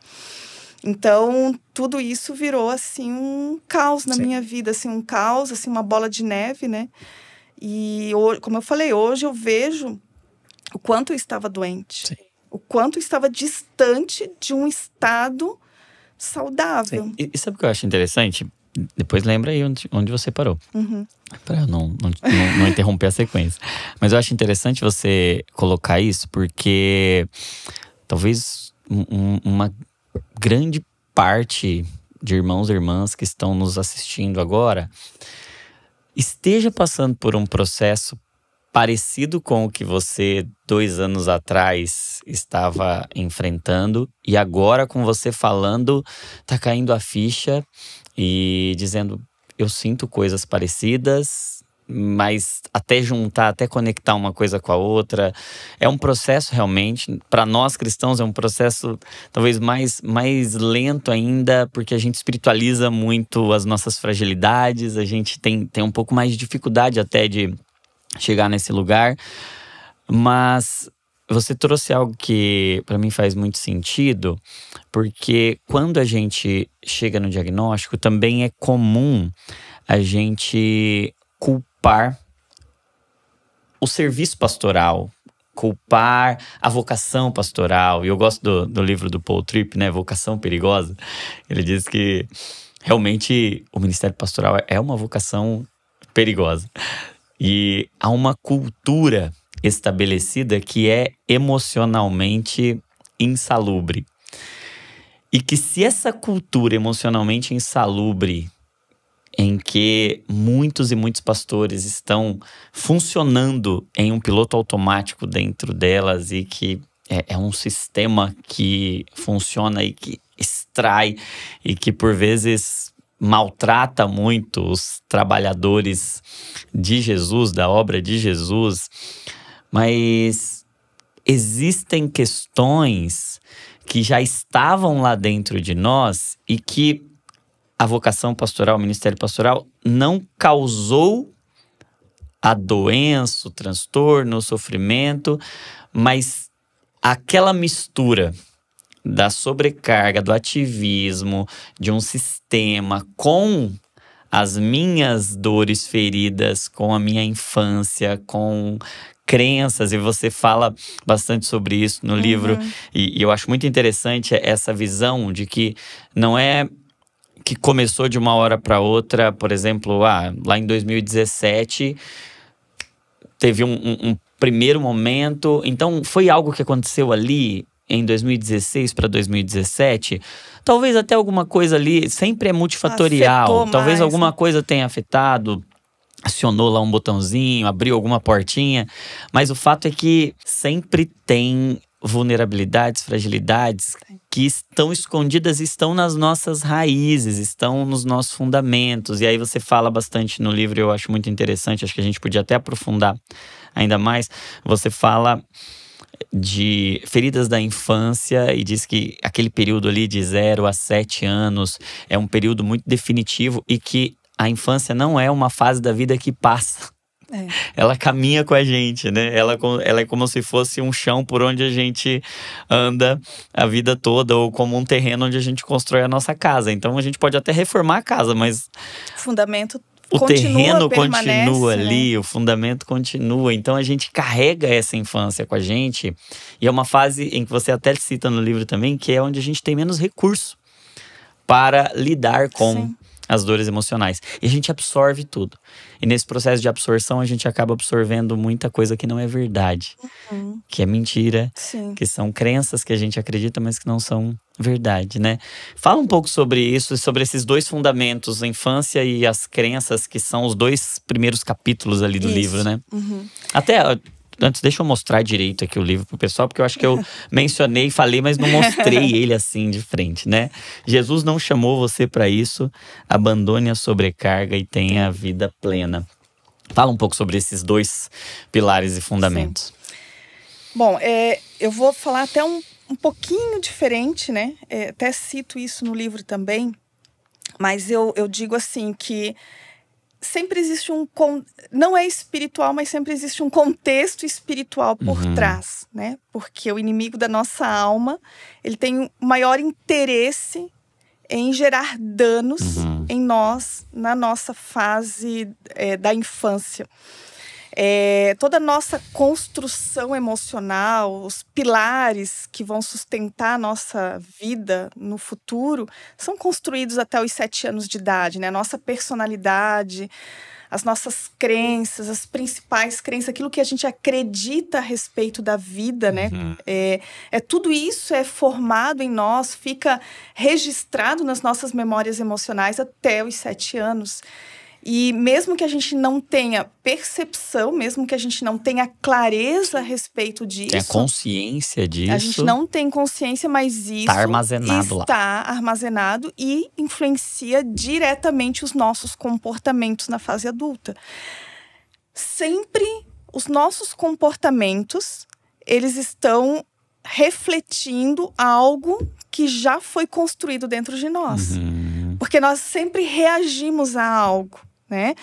Então, tudo isso virou, assim, um caos na minha vida, assim, um caos, assim, uma bola de neve, né? E, como eu falei, hoje eu vejo o quanto eu estava doente. Sim. O quanto eu estava distante de um estado saudável. Sim. E sabe o que eu acho interessante? Depois lembra aí onde você parou. Uhum. Para eu não interromper a sequência. Mas eu acho interessante você colocar isso, porque talvez uma grande parte de irmãos e irmãs que estão nos assistindo agora esteja passando por um processo parecido com o que você 2 anos atrás estava enfrentando, e agora com você falando, tá caindo a ficha e dizendo, eu sinto coisas parecidas, mas até juntar, até conectar uma coisa com a outra, é um processo realmente, para nós cristãos é um processo talvez mais lento ainda, porque a gente espiritualiza muito as nossas fragilidades, a gente tem um pouco mais de dificuldade até de chegar nesse lugar, mas você trouxe algo que para mim faz muito sentido, porque quando a gente chega no diagnóstico, também é comum a gente culpar o serviço pastoral, culpar a vocação pastoral. E eu gosto do livro do Paul Tripp, né, Vocação Perigosa. Ele diz que realmente o ministério pastoral é uma vocação perigosa. E há uma cultura estabelecida que é emocionalmente insalubre. E que se essa cultura emocionalmente insalubre, em que muitos e muitos pastores estão funcionando em um piloto automático dentro delas, e que é um sistema que funciona e que extrai, e que por vezes maltrata muito os trabalhadores de Jesus, da obra de Jesus, mas existem questões que já estavam lá dentro de nós e que a vocação pastoral, o ministério pastoral, não causou a doença, o transtorno, o sofrimento, mas aquela mistura da sobrecarga, do ativismo, de um sistema com as minhas dores feridas, com a minha infância, com crenças, e você fala bastante sobre isso no livro, e eu acho muito interessante essa visão de que não é que começou de uma hora para outra, por exemplo, lá em 2017, teve um primeiro momento, então foi algo que aconteceu ali em 2016 para 2017, talvez até alguma coisa ali, sempre é multifatorial, talvez alguma coisa tenha afetado, acionou lá um botãozinho, abriu alguma portinha, mas o fato é que sempre tem vulnerabilidades, fragilidades que estão escondidas, estão nas nossas raízes, estão nos nossos fundamentos. E aí você fala bastante no livro, eu acho muito interessante, acho que a gente podia até aprofundar ainda mais. Você fala de feridas da infância e diz que aquele período ali de 0 a 7 anos é um período muito definitivo e que a infância não é uma fase da vida que passa. Ela caminha com a gente, né? Ela é como se fosse um chão por onde a gente anda a vida toda, ou como um terreno onde a gente constrói a nossa casa. Então a gente pode até reformar a casa, mas o terreno continua ali, né? O fundamento continua. Então a gente carrega essa infância com a gente. E é uma fase em que você até cita no livro também, que é onde a gente tem menos recurso para lidar com as dores emocionais. E a gente absorve tudo. E nesse processo de absorção, a gente acaba absorvendo muita coisa que não é verdade. Que é mentira. Que são crenças que a gente acredita, mas que não são verdade, né? Fala um pouco sobre isso, sobre esses dois fundamentos, a infância e as crenças, que são os dois primeiros capítulos ali do livro, né? Até... Antes, deixa eu mostrar direito aqui o livro pro pessoal, porque eu acho que eu mencionei, falei, mas não mostrei ele assim de frente, né? Jesus não chamou você para isso, abandone a sobrecarga e tenha a vida plena. Fala um pouco sobre esses dois pilares e fundamentos. Bom, eu vou falar até um pouquinho diferente, né? Até cito isso no livro também, mas eu digo assim que sempre existe não é espiritual, mas sempre existe um contexto espiritual por trás, né? Porque o inimigo da nossa alma, ele tem o maior interesse em gerar danos em nós, na nossa fase da infância. Toda a nossa construção emocional, os pilares que vão sustentar a nossa vida no futuro, são construídos até os 7 anos de idade, né? A nossa personalidade, as nossas crenças, as principais crenças, aquilo que a gente acredita a respeito da vida, né? Tudo isso é formado em nós, fica registrado nas nossas memórias emocionais até os 7 anos. E mesmo que a gente não tenha percepção, mesmo que a gente não tenha clareza a respeito disso… Tem a consciência disso. A gente não tem consciência, mas isso está armazenado e influencia diretamente os nossos comportamentos na fase adulta. Sempre os nossos comportamentos, eles estão refletindo algo que já foi construído dentro de nós. Porque nós sempre reagimos a algo, né?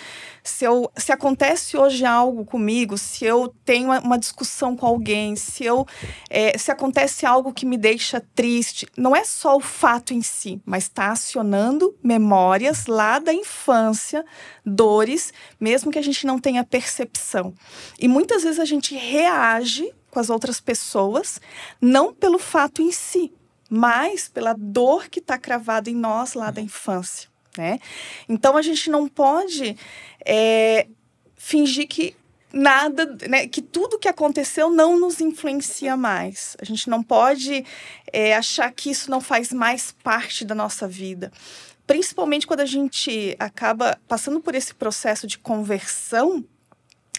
Se acontece hoje algo comigo, se eu tenho uma discussão com alguém, se acontece algo que me deixa triste, não é só o fato em si, mas está acionando memórias lá da infância, dores, mesmo que a gente não tenha percepção. E muitas vezes a gente reage com as outras pessoas, não pelo fato em si, mas pela dor que está cravada em nós lá da infância, né? Então, a gente não pode fingir que nada, né, que tudo que aconteceu não nos influencia mais. A gente não pode achar que isso não faz mais parte da nossa vida. Principalmente quando a gente acaba passando por esse processo de conversão,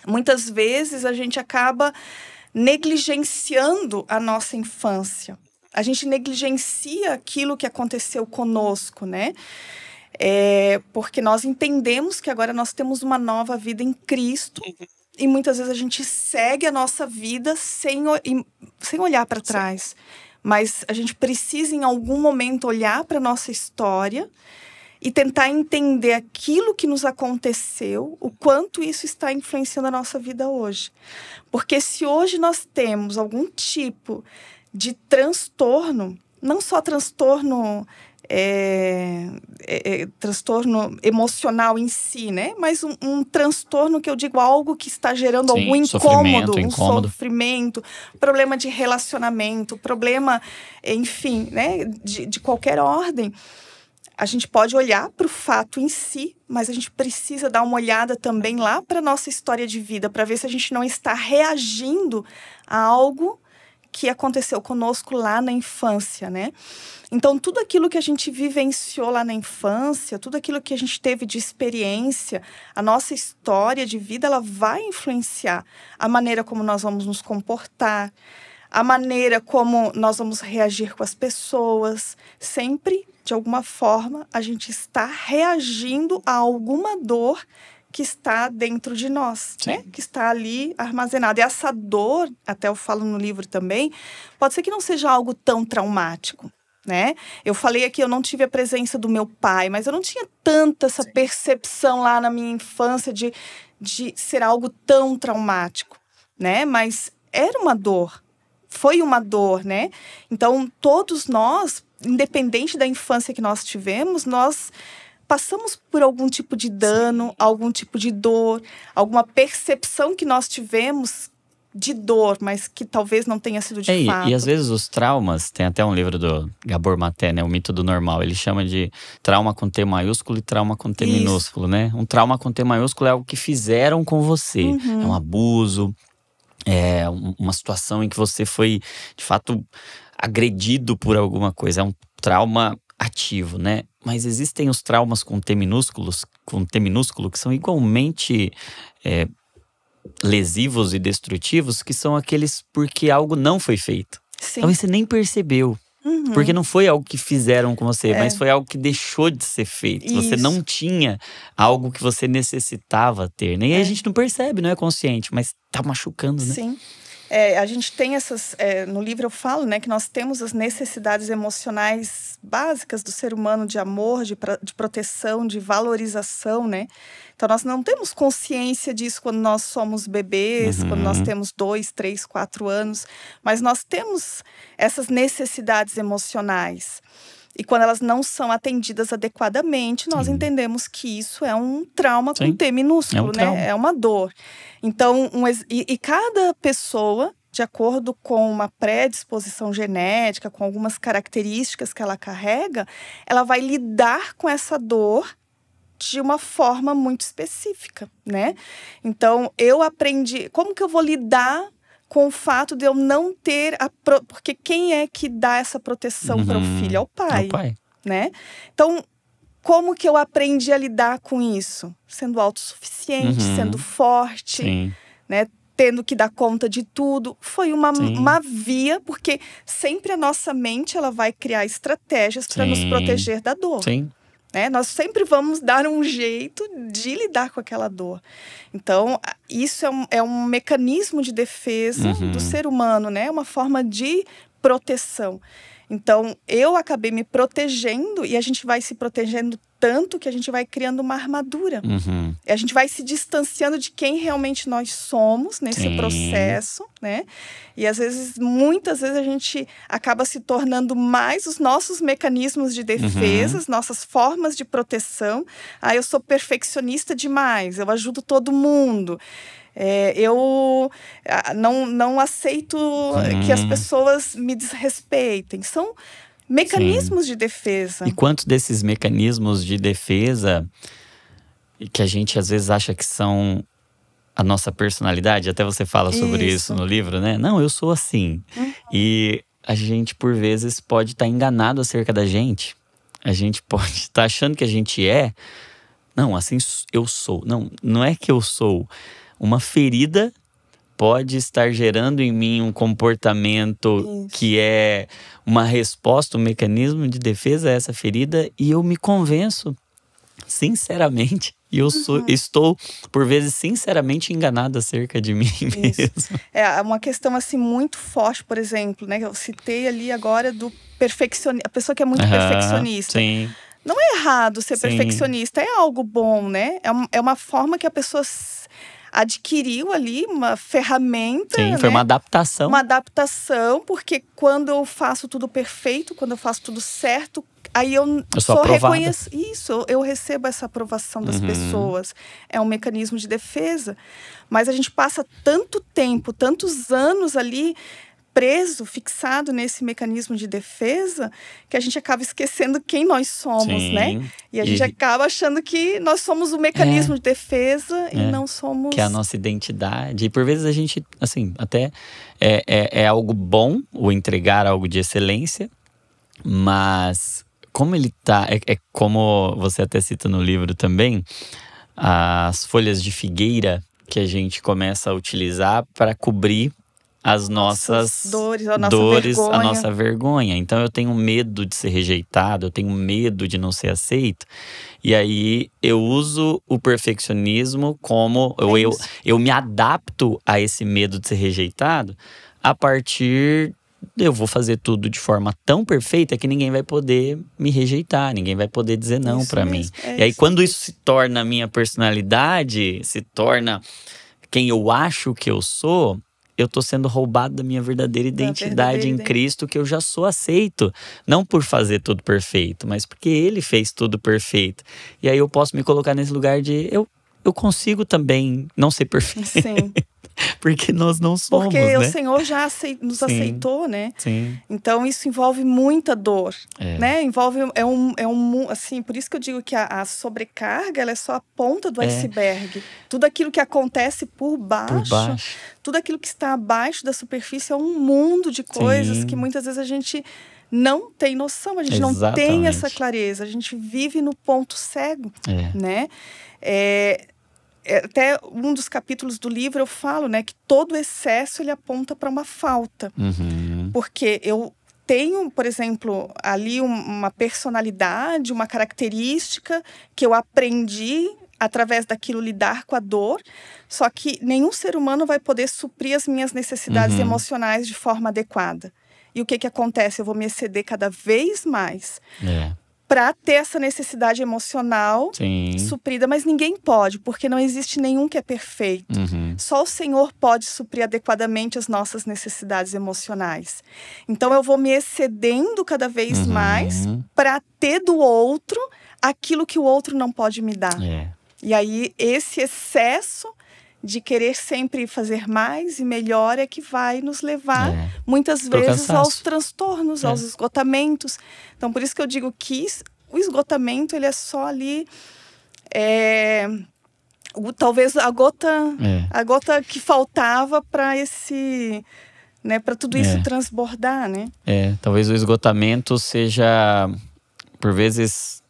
muitas vezes a gente acaba negligenciando a nossa infância. A gente negligencia aquilo que aconteceu conosco, né? Porque nós entendemos que agora nós temos uma nova vida em Cristo. E muitas vezes a gente segue a nossa vida sem olhar para trás. Mas a gente precisa, em algum momento, olhar para a nossa história e tentar entender aquilo que nos aconteceu, o quanto isso está influenciando a nossa vida hoje. Porque se hoje nós temos algum tipo de transtorno, não só transtorno emocional em si, né? Mas um transtorno que eu digo, algo que está gerando algum incômodo, sofrimento, problema de relacionamento, problema, enfim, né? De qualquer ordem. A gente pode olhar para o fato em si, mas a gente precisa dar uma olhada também lá para a nossa história de vida, para ver se a gente não está reagindo a algo que aconteceu conosco lá na infância, né? Então, tudo aquilo que a gente vivenciou lá na infância, tudo aquilo que a gente teve de experiência, a nossa história de vida, ela vai influenciar a maneira como nós vamos nos comportar, a maneira como nós vamos reagir com as pessoas. Sempre, de alguma forma, a gente está reagindo a alguma dor que está dentro de nós, né? Que está ali armazenada. E essa dor, até eu falo no livro também, pode ser que não seja algo tão traumático, né? Eu falei aqui, eu não tive a presença do meu pai, mas eu não tinha tanta essa percepção lá na minha infância de ser algo tão traumático, né? Mas era uma dor, foi uma dor, né? Então, todos nós, independente da infância que nós tivemos, nós passamos por algum tipo de dano, algum tipo de dor, alguma percepção que nós tivemos de dor, mas que talvez não tenha sido de fato. E às vezes os traumas, tem até um livro do Gabor Maté, né, O Mito do Normal, ele chama de trauma com T maiúsculo e trauma com T minúsculo, né? Um trauma com T maiúsculo é algo que fizeram com você, é um abuso, é uma situação em que você foi, de fato, agredido por alguma coisa, é um trauma ativo, né? Mas existem os traumas com T minúsculo, que são igualmente lesivos e destrutivos, que são aqueles porque algo não foi feito. Sim. Talvez você nem percebeu. Porque não foi algo que fizeram com você, mas foi algo que deixou de ser feito. Isso. Você não tinha algo que você necessitava ter, né? E a gente não percebe, não é consciente, mas tá machucando, né? Sim. A gente tem essas… no livro eu falo, né, que nós temos as necessidades emocionais básicas do ser humano de amor, de proteção, de valorização, né? Então, nós não temos consciência disso quando nós somos bebês, quando nós temos 2, 3, 4 anos. Mas nós temos essas necessidades emocionais. E quando elas não são atendidas adequadamente, nós entendemos que isso é um trauma com T minúsculo, né? É uma dor. Então, e cada pessoa, de acordo com uma predisposição genética, com algumas características que ela carrega, ela vai lidar com essa dor de uma forma muito específica, né? Então, eu aprendi… Como que eu vou lidar com o fato de eu não ter porque quem é que dá essa proteção para o filho? É o pai. É o pai. Né? Então, como que eu aprendi a lidar com isso? Sendo autossuficiente, sendo forte, né? Tendo que dar conta de tudo. Foi uma via, porque sempre a nossa mente ela vai criar estratégias para nos proteger da dor. Sim. Né? Nós sempre vamos dar um jeito de lidar com aquela dor. Então, isso é um mecanismo de defesa do ser humano, né? Uma forma de proteção. Então, eu acabei me protegendo e a gente vai se protegendo tanto que a gente vai criando uma armadura. E a gente vai se distanciando de quem realmente nós somos nesse processo, né? E às vezes, muitas vezes a gente acaba se tornando mais os nossos mecanismos de defesa, as nossas formas de proteção. Eu sou perfeccionista demais, eu ajudo todo mundo. Eu não aceito que as pessoas me desrespeitem. São mecanismos de defesa. E quantos desses mecanismos de defesa que a gente às vezes acha que são a nossa personalidade, até você fala sobre isso no livro, né? Não, eu sou assim. E a gente, por vezes, pode estar enganado acerca da gente. A gente pode estar achando que a gente é. Não, assim eu sou. Não é que eu sou. Uma ferida pode estar gerando em mim um comportamento que é uma resposta, um mecanismo de defesa a essa ferida, e eu me convenço sinceramente, e eu estou, por vezes, sinceramente enganado acerca de mim mesmo. É uma questão, assim, muito forte, por exemplo, né? Eu citei ali agora do perfeccionista, a pessoa que é muito perfeccionista. Sim. Não é errado ser perfeccionista, é algo bom, né? É uma forma que a pessoa adquiriu ali, uma ferramenta. Sim, né? foi uma adaptação. Uma adaptação, porque quando eu faço tudo perfeito, quando eu faço tudo certo, aí eu sou aprovada. Isso, eu recebo essa aprovação das pessoas. É um mecanismo de defesa. Mas a gente passa tanto tempo, tantos anos ali preso, fixado nesse mecanismo de defesa, que a gente acaba esquecendo quem nós somos, né? E a gente acaba achando que nós somos o mecanismo de defesa e não somos… Que é a nossa identidade. E por vezes a gente, assim, até é algo bom o entregar algo de excelência, mas como ele tá… É como você até cita no livro também, as folhas de figueira que a gente começa a utilizar para cobrir as nossas dores, a nossa vergonha. Então eu tenho medo de ser rejeitado, eu tenho medo de não ser aceito. E aí eu uso o perfeccionismo como… Eu me adapto a esse medo de ser rejeitado a partir… Eu vou fazer tudo de forma tão perfeita que ninguém vai poder me rejeitar, ninguém vai poder dizer não para mim. E aí quando isso se torna a minha personalidade, se torna quem eu acho que eu sou… Eu tô sendo roubado da minha verdadeira identidade em Cristo, que eu já sou aceito. Não por fazer tudo perfeito, mas porque Ele fez tudo perfeito. E aí eu posso me colocar nesse lugar de… Eu consigo também não ser perfeito. Sim. Porque nós não somos, porque né? o Senhor já nos aceitou, né? Sim. Então isso envolve muita dor, né? Envolve assim, por isso que eu digo que a sobrecarga, ela é só a ponta do iceberg. Tudo aquilo que acontece por baixo, tudo aquilo que está abaixo da superfície é um mundo de coisas que muitas vezes a gente não tem noção, a gente não tem essa clareza, a gente vive no ponto cego, né? Até um dos capítulos do livro eu falo, né, que todo excesso ele aponta para uma falta. Porque eu tenho, por exemplo, ali uma personalidade, uma característica que eu aprendi através daquilo lidar com a dor, só que nenhum ser humano vai poder suprir as minhas necessidades emocionais de forma adequada. E o que acontece? Eu vou me exceder cada vez mais. Para ter essa necessidade emocional suprida, mas ninguém pode, porque não existe nenhum que é perfeito. Só o Senhor pode suprir adequadamente as nossas necessidades emocionais. Então eu vou me excedendo cada vez mais para ter do outro aquilo que o outro não pode me dar. E aí esse excesso de querer sempre fazer mais e melhor é que vai nos levar, muitas vezes, aos transtornos, aos esgotamentos. Então, por isso que eu digo que o esgotamento, ele é só ali… talvez a gota que faltava para esse… né, para tudo isso transbordar, né? Talvez o esgotamento seja, por vezes…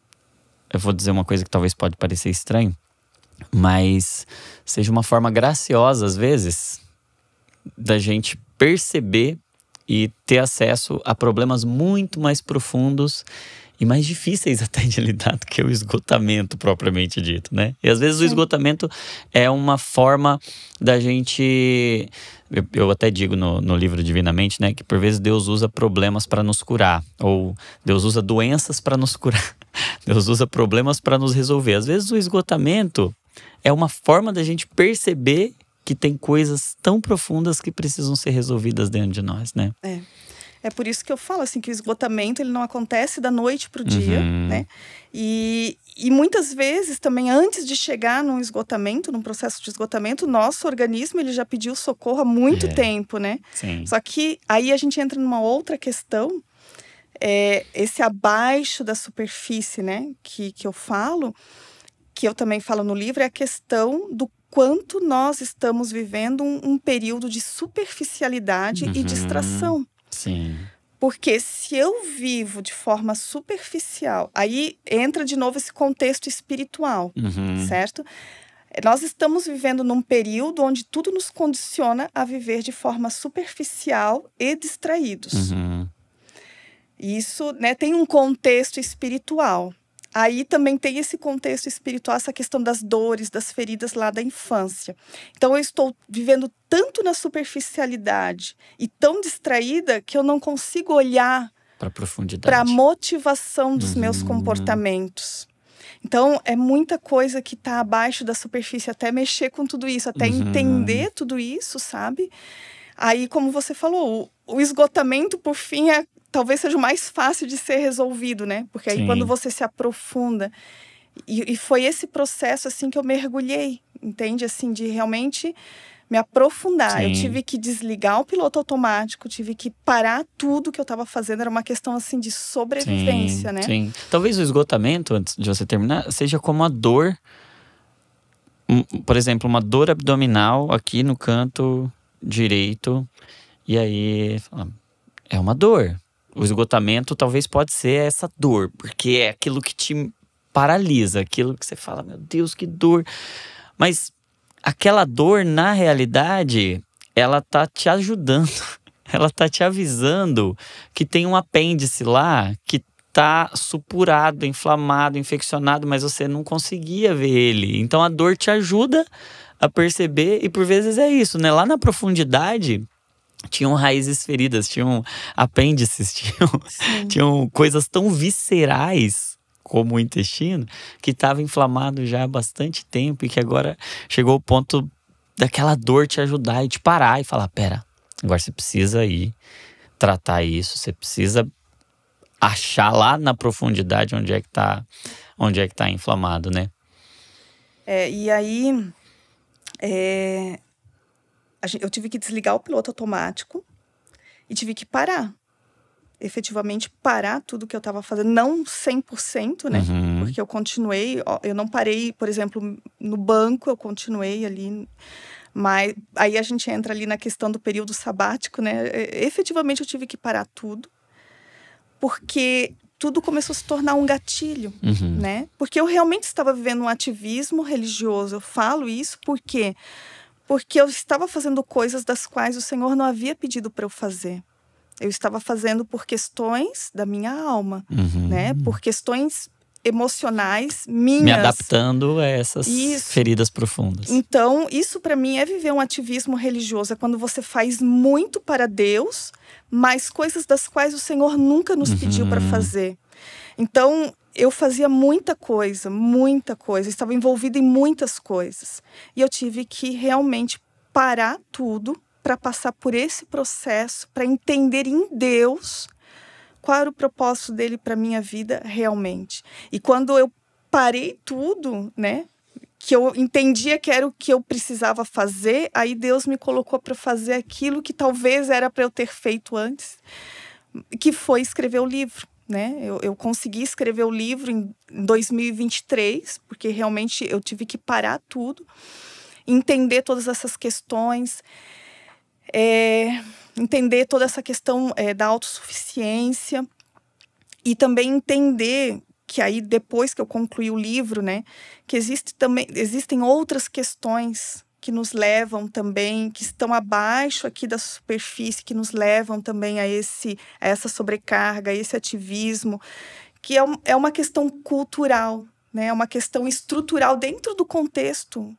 Eu vou dizer uma coisa que talvez pode parecer estranho, mas seja uma forma graciosa, às vezes, da gente perceber e ter acesso a problemas muito mais profundos e mais difíceis até de lidar do que o esgotamento propriamente dito, né? E às vezes o esgotamento é uma forma da gente… Eu até digo no livro Divinamente, né? Que por vezes Deus usa problemas para nos curar. Ou Deus usa doenças para nos curar. Deus usa problemas para nos resolver. Às vezes o esgotamento é uma forma da gente perceber que tem coisas tão profundas que precisam ser resolvidas dentro de nós, né? É por isso que eu falo assim, que o esgotamento ele não acontece da noite para o dia, né? E muitas vezes também, antes de chegar num esgotamento, num processo de esgotamento, nosso organismo ele já pediu socorro há muito tempo, né? Só que aí a gente entra numa outra questão, esse abaixo da superfície, né? Que eu falo, que eu também falo no livro, é a questão do quanto nós estamos vivendo um período de superficialidade e distração. Porque se eu vivo de forma superficial, aí entra de novo esse contexto espiritual, certo? Nós estamos vivendo num período onde tudo nos condiciona a viver de forma superficial e distraídos. Isso, né, tem um contexto espiritual. aí também tem esse contexto espiritual, essa questão das dores, das feridas lá da infância. Então eu estou vivendo tanto na superficialidade e tão distraída que eu não consigo olhar para a profundidade, para a motivação dos meus comportamentos. Então é muita coisa que está abaixo da superfície, até mexer com tudo isso, até entender tudo isso, sabe? Aí, como você falou, o esgotamento, por fim, talvez seja o mais fácil de ser resolvido, né? Porque aí quando você se aprofunda. E foi esse processo, assim, que eu mergulhei, entende? Assim, de realmente me aprofundar. Eu tive que desligar o piloto automático, tive que parar tudo que eu estava fazendo. Era uma questão, assim, de sobrevivência, né? Sim. Talvez o esgotamento, antes de você terminar, seja como a dor. Por exemplo, uma dor abdominal aqui no canto direito. E aí, é uma dor. O esgotamento talvez pode ser essa dor, porque é aquilo que te paralisa, aquilo que você fala, meu Deus, que dor. Mas aquela dor, na realidade, ela tá te ajudando, ela tá te avisando que tem um apêndice lá que tá supurado, inflamado, infeccionado, mas você não conseguia ver ele. Então a dor te ajuda a perceber, e por vezes é isso, né? Lá na profundidade tinham raízes feridas, tinham apêndices, tinham coisas tão viscerais como o intestino, que estava inflamado já há bastante tempo e que agora chegou ao ponto daquela dor te ajudar e te parar e falar, pera, agora você precisa ir tratar isso, você precisa achar lá na profundidade onde é que tá inflamado, né? E aí eu tive que desligar o piloto automático e tive que parar. Efetivamente parar tudo que eu estava fazendo, não 100%, né? Porque eu continuei, eu não parei, por exemplo, no banco, eu continuei ali. Mas aí a gente entra ali na questão do período sabático, né? Efetivamente eu tive que parar tudo, porque tudo começou a se tornar um gatilho, né? Porque eu realmente estava vivendo um ativismo religioso. Eu falo isso porque eu estava fazendo coisas das quais o Senhor não havia pedido para eu fazer. Eu estava fazendo por questões da minha alma, né? Por questões emocionais minhas. Me adaptando a essas feridas profundas. Então, isso para mim é viver um ativismo religioso. É quando você faz muito para Deus, mas coisas das quais o Senhor nunca nos pediu para fazer. Então, eu fazia muita coisa. Estava envolvida em muitas coisas. E eu tive que realmente parar tudo para passar por esse processo, para entender em Deus qual era o propósito dele para minha vida realmente. E quando eu parei tudo, né, que eu entendia que era o que eu precisava fazer, aí Deus me colocou para fazer aquilo que talvez era para eu ter feito antes, que foi escrever o livro, né? Eu consegui escrever o livro em 2023, porque realmente eu tive que parar tudo, entender todas essas questões, entender toda essa questão da autossuficiência e também entender que aí depois que eu concluí o livro, né, que existem outras questões que nos levam também, que estão abaixo aqui da superfície, que nos levam também a essa sobrecarga, a esse ativismo, que é uma questão cultural, né, é uma questão estrutural dentro do contexto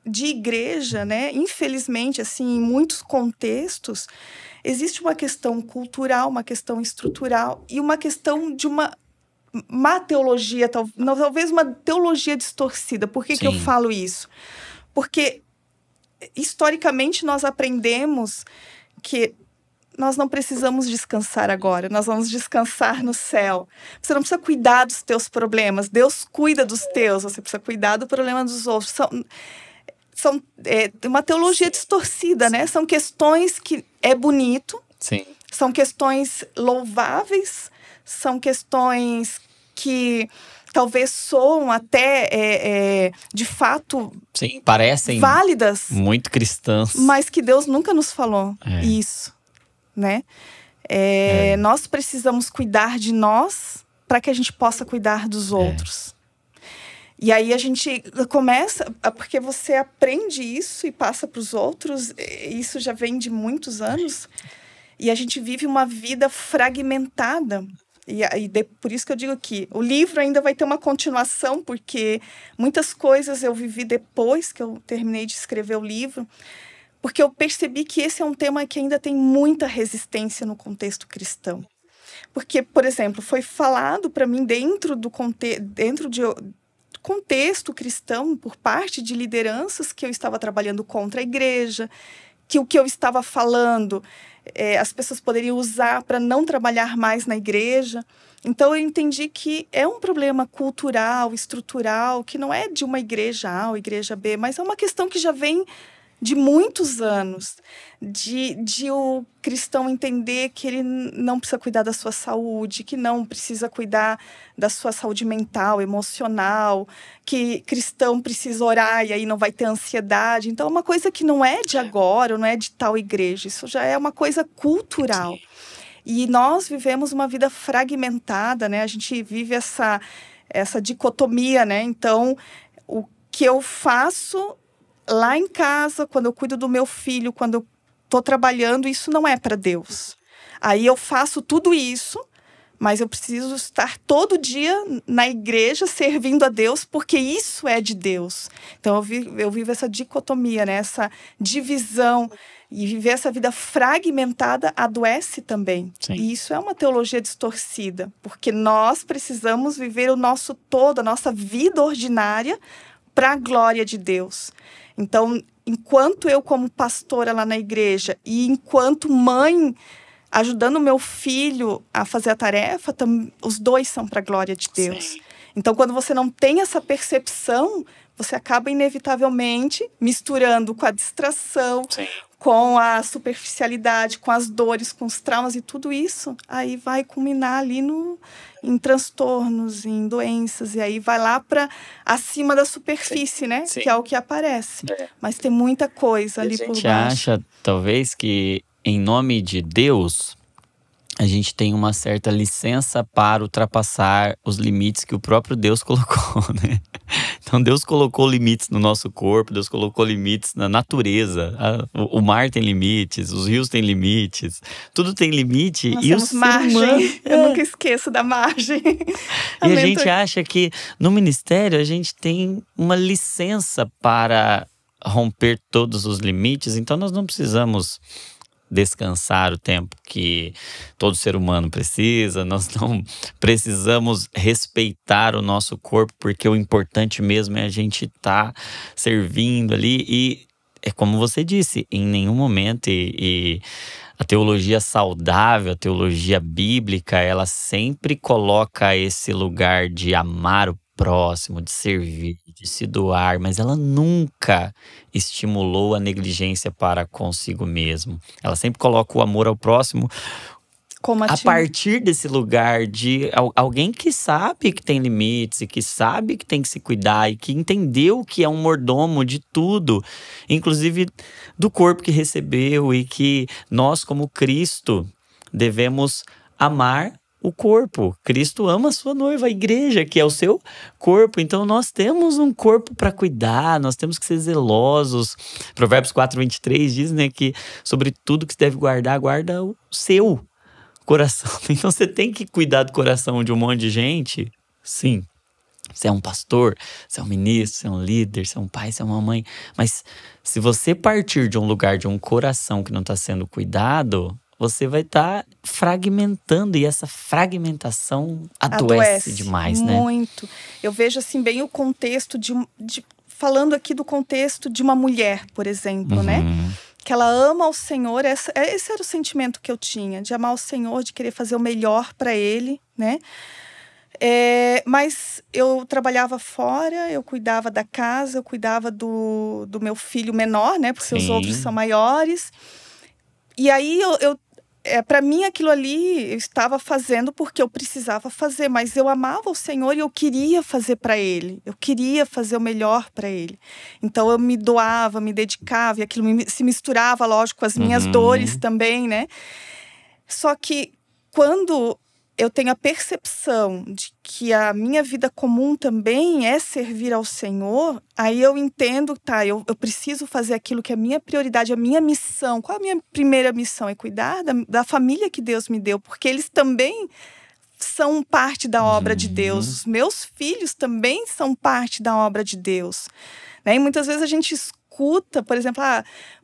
de igreja, né? Infelizmente, assim, em muitos contextos, existe uma questão cultural, uma questão estrutural e uma questão de uma má teologia, talvez uma teologia distorcida. Por que eu falo isso? Porque, historicamente, nós aprendemos que nós não precisamos descansar agora, nós vamos descansar no céu. Você não precisa cuidar dos teus problemas, Deus cuida dos teus, você precisa cuidar do problema dos outros. São uma teologia distorcida, né? São questões que é bonito, são questões louváveis, são questões que talvez soam até, de fato, parecem válidas, muito cristãs, mas que Deus nunca nos falou isso, né? Nós precisamos cuidar de nós para que a gente possa cuidar dos outros. E aí a gente começa, porque você aprende isso e passa para os outros, isso já vem de muitos anos, e a gente vive uma vida fragmentada. Por isso que eu digo que o livro ainda vai ter uma continuação, porque muitas coisas eu vivi depois que eu terminei de escrever o livro, porque eu percebi que esse é um tema que ainda tem muita resistência no contexto cristão. Porque, por exemplo, foi falado para mim dentro de contexto cristão, por parte de lideranças, que eu estava trabalhando contra a igreja, que o que eu estava falando as pessoas poderiam usar para não trabalhar mais na igreja. Então eu entendi que é um problema cultural, estrutural, que não é de uma igreja A ou igreja B, mas é uma questão que já vem de muitos anos, de o cristão entender que ele não precisa cuidar da sua saúde, que não precisa cuidar da sua saúde mental, emocional, que cristão precisa orar e aí não vai ter ansiedade. Então é uma coisa que não é de agora, não é de tal igreja, isso já é uma coisa cultural. E nós vivemos uma vida fragmentada, né? A gente vive essa dicotomia, né? Então, o que eu faço lá em casa, quando eu cuido do meu filho, quando eu estou trabalhando, isso não é para Deus. Aí eu faço tudo isso, mas eu preciso estar todo dia na igreja servindo a Deus, porque isso é de Deus. Então eu vivo essa dicotomia, né? Essa divisão. E viver essa vida fragmentada adoece também. Sim. E isso é uma teologia distorcida, porque nós precisamos viver o nosso todo, a nossa vida ordinária, para a glória de Deus. Então, enquanto eu como pastora lá na igreja e enquanto mãe ajudando o meu filho a fazer a tarefa, os dois são para a glória de Deus. Sim. Então, quando você não tem essa percepção, você acaba inevitavelmente misturando com a distração, Sim. com a superficialidade, com as dores, com os traumas e tudo isso, aí vai culminar ali em transtornos, em doenças, e aí vai lá para acima da superfície, Sim. né? Sim. Que é o que aparece. Mas tem muita coisa ali por baixo. A gente acha, talvez, que em nome de Deus, a gente tem uma certa licença para ultrapassar os limites que o próprio Deus colocou, né? Então Deus colocou limites no nosso corpo, Deus colocou limites na natureza. O mar tem limites, os rios têm limites, tudo tem limite. Nós e temos margem. Eu nunca esqueço da margem. E a gente acha que no ministério a gente tem uma licença para romper todos os limites, então nós não precisamos descansar o tempo que todo ser humano precisa, nós não precisamos respeitar o nosso corpo, porque o importante mesmo é a gente estar servindo ali. E é como você disse, em nenhum momento, e a teologia saudável, a teologia bíblica, ela sempre coloca esse lugar de amar o próximo, de servir, de se doar, mas ela nunca estimulou a para consigo mesmo. Ela sempre coloca o amor ao próximo a partir desse lugar de alguém que sabe que tem limites e que sabe que tem que se cuidar e que entendeu que é um mordomo de tudo, inclusive do corpo que recebeu, e que nós, como Cristo, devemos amar o corpo. Cristo ama a sua noiva, a igreja, que é o seu corpo. Então nós temos um corpo para cuidar, nós temos que ser zelosos. Provérbios 4:23 diz, né, que sobre tudo que se deve guardar, guarda o seu coração. Então você tem que cuidar do coração de um monte de gente. Sim, você é um pastor, você é um ministro, você é um líder, você é um pai, você é uma mãe. Mas se você partir de um lugar, de um coração que não está sendo cuidado, você vai estar fragmentando, e essa fragmentação adoece demais, né? Muito. Eu vejo assim bem o contexto falando aqui do contexto de uma mulher, por exemplo, né? Que ela ama ao Senhor. Esse era o sentimento que eu tinha, de amar o Senhor, de querer fazer o melhor para Ele, né? Mas eu trabalhava fora, eu cuidava da casa, eu cuidava do meu filho menor, né? Porque os outros são maiores. E aí para mim aquilo ali eu estava fazendo porque eu precisava fazer, mas eu amava o Senhor e eu queria fazer para Ele, eu queria fazer o melhor para Ele. Então eu me doava, me dedicava, e aquilo se misturava, lógico, com as minhas dores também, né? Só que quando eu tenho a percepção de que a minha vida comum também é servir ao Senhor, aí eu entendo, eu preciso fazer aquilo que é a minha prioridade, a minha missão. Qual é a minha primeira missão? É cuidar da família que Deus me deu, porque eles também são parte da obra de Deus. Os meus filhos também são parte da obra de Deus. Né? E muitas vezes a gente escuta, por exemplo,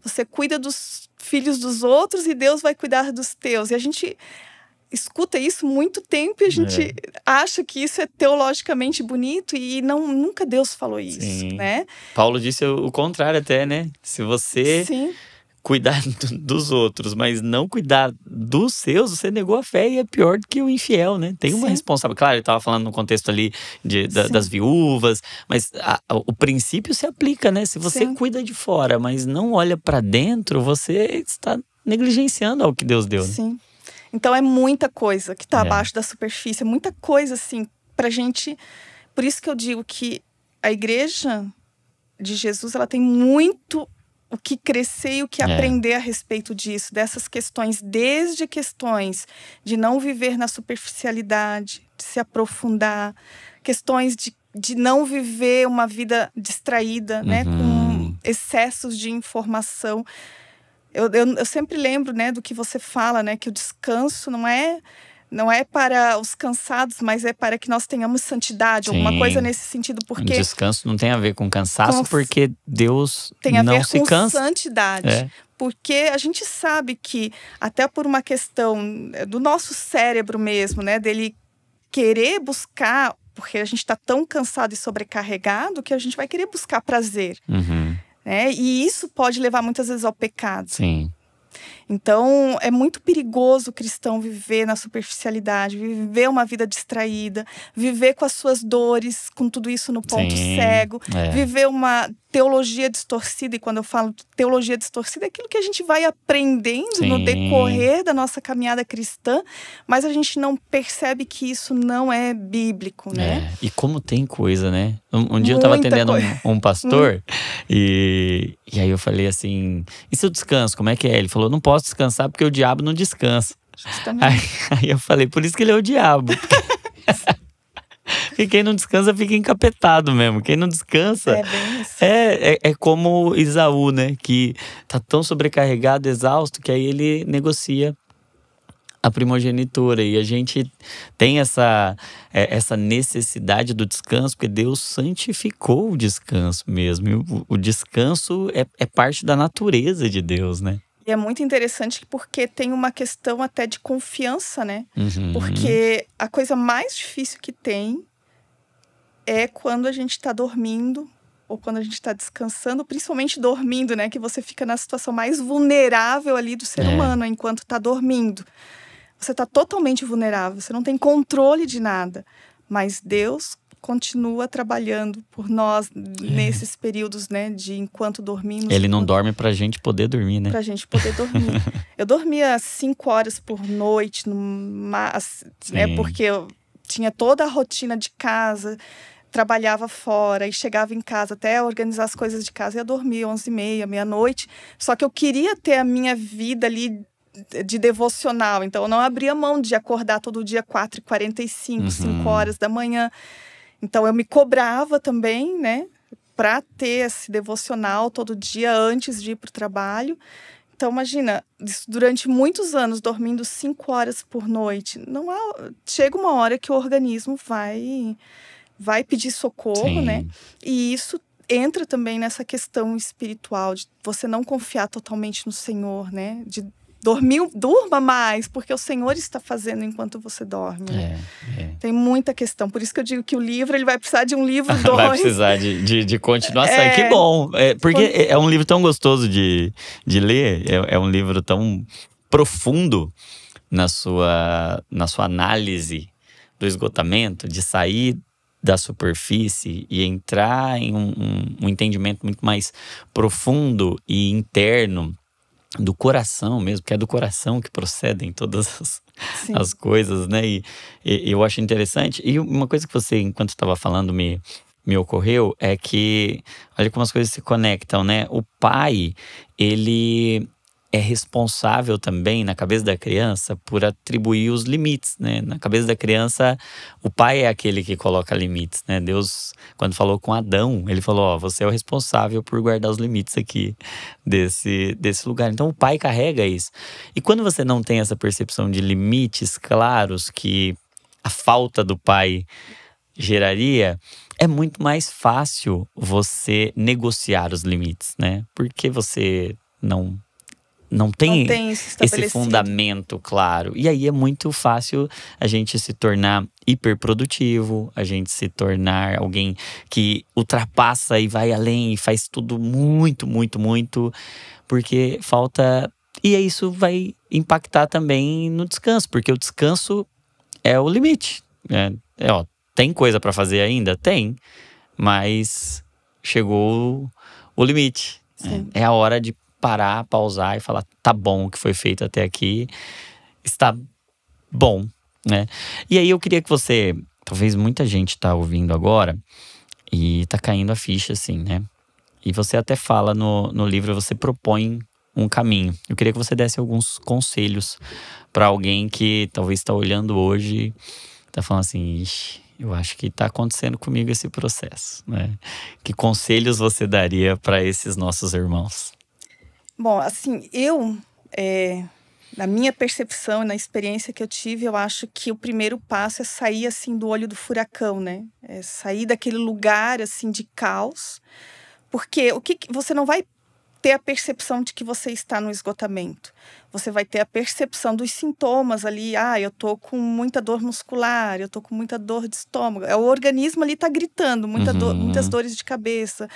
você cuida dos filhos dos outros e Deus vai cuidar dos teus. E a gente escuta isso muito tempo e a gente acha que isso é teologicamente bonito e nunca Deus falou isso, Sim. né? Paulo disse o contrário até, né? Se você cuidar dos outros, mas não cuidar dos seus, você negou a fé e é pior do que o infiel, né? Tem uma responsabilidade. Claro, ele estava falando no contexto ali das viúvas, mas o princípio se aplica, né? Se você cuida de fora, mas não olha para dentro, você está negligenciando ao que Deus deu. Né? Sim. Então é muita coisa que está abaixo da superfície, é muita coisa assim pra gente. Por isso que eu digo que a igreja de Jesus, ela tem muito o que crescer e o que aprender a respeito disso, dessas questões, desde questões de não viver na superficialidade, de se aprofundar, questões de não viver uma vida distraída, né, com excessos de informação. Eu sempre lembro, né, do que você fala, né, que o descanso não é para os cansados, mas é para que nós tenhamos santidade, alguma coisa nesse sentido, porque... O descanso não tem a ver com cansaço, porque Deus tem a não ver se com cansa. Santidade. Porque a gente sabe que, até por uma questão do nosso cérebro mesmo, né, dele querer buscar, porque a gente está tão cansado e sobrecarregado, que a gente vai querer buscar prazer. Né? E isso pode levar muitas vezes ao pecado. Sim. Então, é muito perigoso o cristão viver na superficialidade, viver uma vida distraída, viver com as suas dores, com tudo isso no ponto cego, viver uma teologia distorcida. E quando eu falo de teologia distorcida, é aquilo que a gente vai aprendendo no decorrer da nossa caminhada cristã, mas a gente não percebe que isso não é bíblico, né? E como tem coisa, né? Um dia eu estava atendendo um pastor e aí eu falei assim, e seu descanso, como é que é? Ele falou, não posso descansar porque o diabo não descansa. Aí eu falei, por isso que ele é o diabo. Porque quem não descansa fica encapetado mesmo. Quem não descansa… É bem isso. É como Esaú, né? Que tá tão sobrecarregado, exausto, que aí ele negocia a primogenitura. E a gente tem essa necessidade do descanso, porque Deus santificou o descanso mesmo. E o descanso é parte da natureza de Deus, né? E é muito interessante porque tem uma questão até de confiança, né? Porque a coisa mais difícil que tem é quando a gente está dormindo ou quando a gente está descansando, principalmente dormindo, né? Que você fica na situação mais vulnerável ali do ser humano enquanto está dormindo. Você está totalmente vulnerável, você não tem controle de nada. Mas Deus continua trabalhando por nós nesses períodos, né, de enquanto dormimos. Ele não dorme pra gente poder dormir, né? Pra gente poder dormir. Eu dormia 5 horas por noite, né, porque eu tinha toda a rotina de casa, trabalhava fora e chegava em casa até organizar as coisas de casa e ia dormir 11h30, meia-noite. Só que eu queria ter a minha vida ali de devocional, então eu não abria mão de acordar todo dia 4h45, 5 horas da manhã. Então, eu me cobrava também, né, para ter esse devocional todo dia antes de ir para o trabalho. Então, imagina, durante muitos anos, dormindo 5 horas por noite, chega uma hora que o organismo vai pedir socorro, né? E isso entra também nessa questão espiritual, de você não confiar totalmente no Senhor, né? De durma mais, porque o Senhor está fazendo enquanto você dorme. Né? Tem muita questão. Por isso que eu digo que o livro, ele vai precisar de um livro 2. Vai precisar de continuação. Que bom! Porque é um livro tão gostoso de ler. É um livro tão profundo na sua análise do esgotamento, de sair da superfície e entrar em um entendimento muito mais profundo e interno do coração mesmo, porque é do coração que procedem todas as coisas, né? E eu acho interessante. E uma coisa que você, enquanto estava falando, me ocorreu é que, olha como as coisas se conectam, né? O pai, ele é responsável também, na cabeça da criança, por atribuir os limites, né? Na cabeça da criança, o pai é aquele que coloca limites, né? Deus, quando falou com Adão, ele falou, ó, você é o responsável por guardar os limites aqui desse lugar. Então, o pai carrega isso. E quando você não tem essa percepção de limites claros que a falta do pai geraria, é muito mais fácil você negociar os limites, né? Porque você não tem esse fundamento claro. E aí é muito fácil a gente se tornar hiperprodutivo, a gente se tornar alguém que ultrapassa e vai além e faz tudo muito, muito, muito, porque falta. E aí isso vai impactar também no descanso, porque o descanso é o limite. Ó, tem coisa para fazer ainda? Tem, mas chegou o limite. É a hora de parar, pausar e falar, tá bom o que foi feito até aqui, está bom, né? E aí eu queria que você, talvez muita gente tá ouvindo agora e tá caindo a ficha assim, né? E você até fala no livro, você propõe um caminho. Eu queria que você desse alguns conselhos para alguém que talvez está olhando hoje, tá falando assim, ixi, eu acho que tá acontecendo comigo esse processo, né? Que conselhos você daria para esses nossos irmãos? Bom, assim, na minha percepção, na experiência que eu tive, eu acho que o primeiro passo é sair, assim, do olho do furacão, né? É sair daquele lugar, assim, de caos. Porque você não vai ter a percepção de que você está no esgotamento. Você vai ter a percepção dos sintomas ali. Eu tô com muita dor muscular, eu tô com muita dor de estômago. O organismo ali tá gritando, muitas dores de cabeça.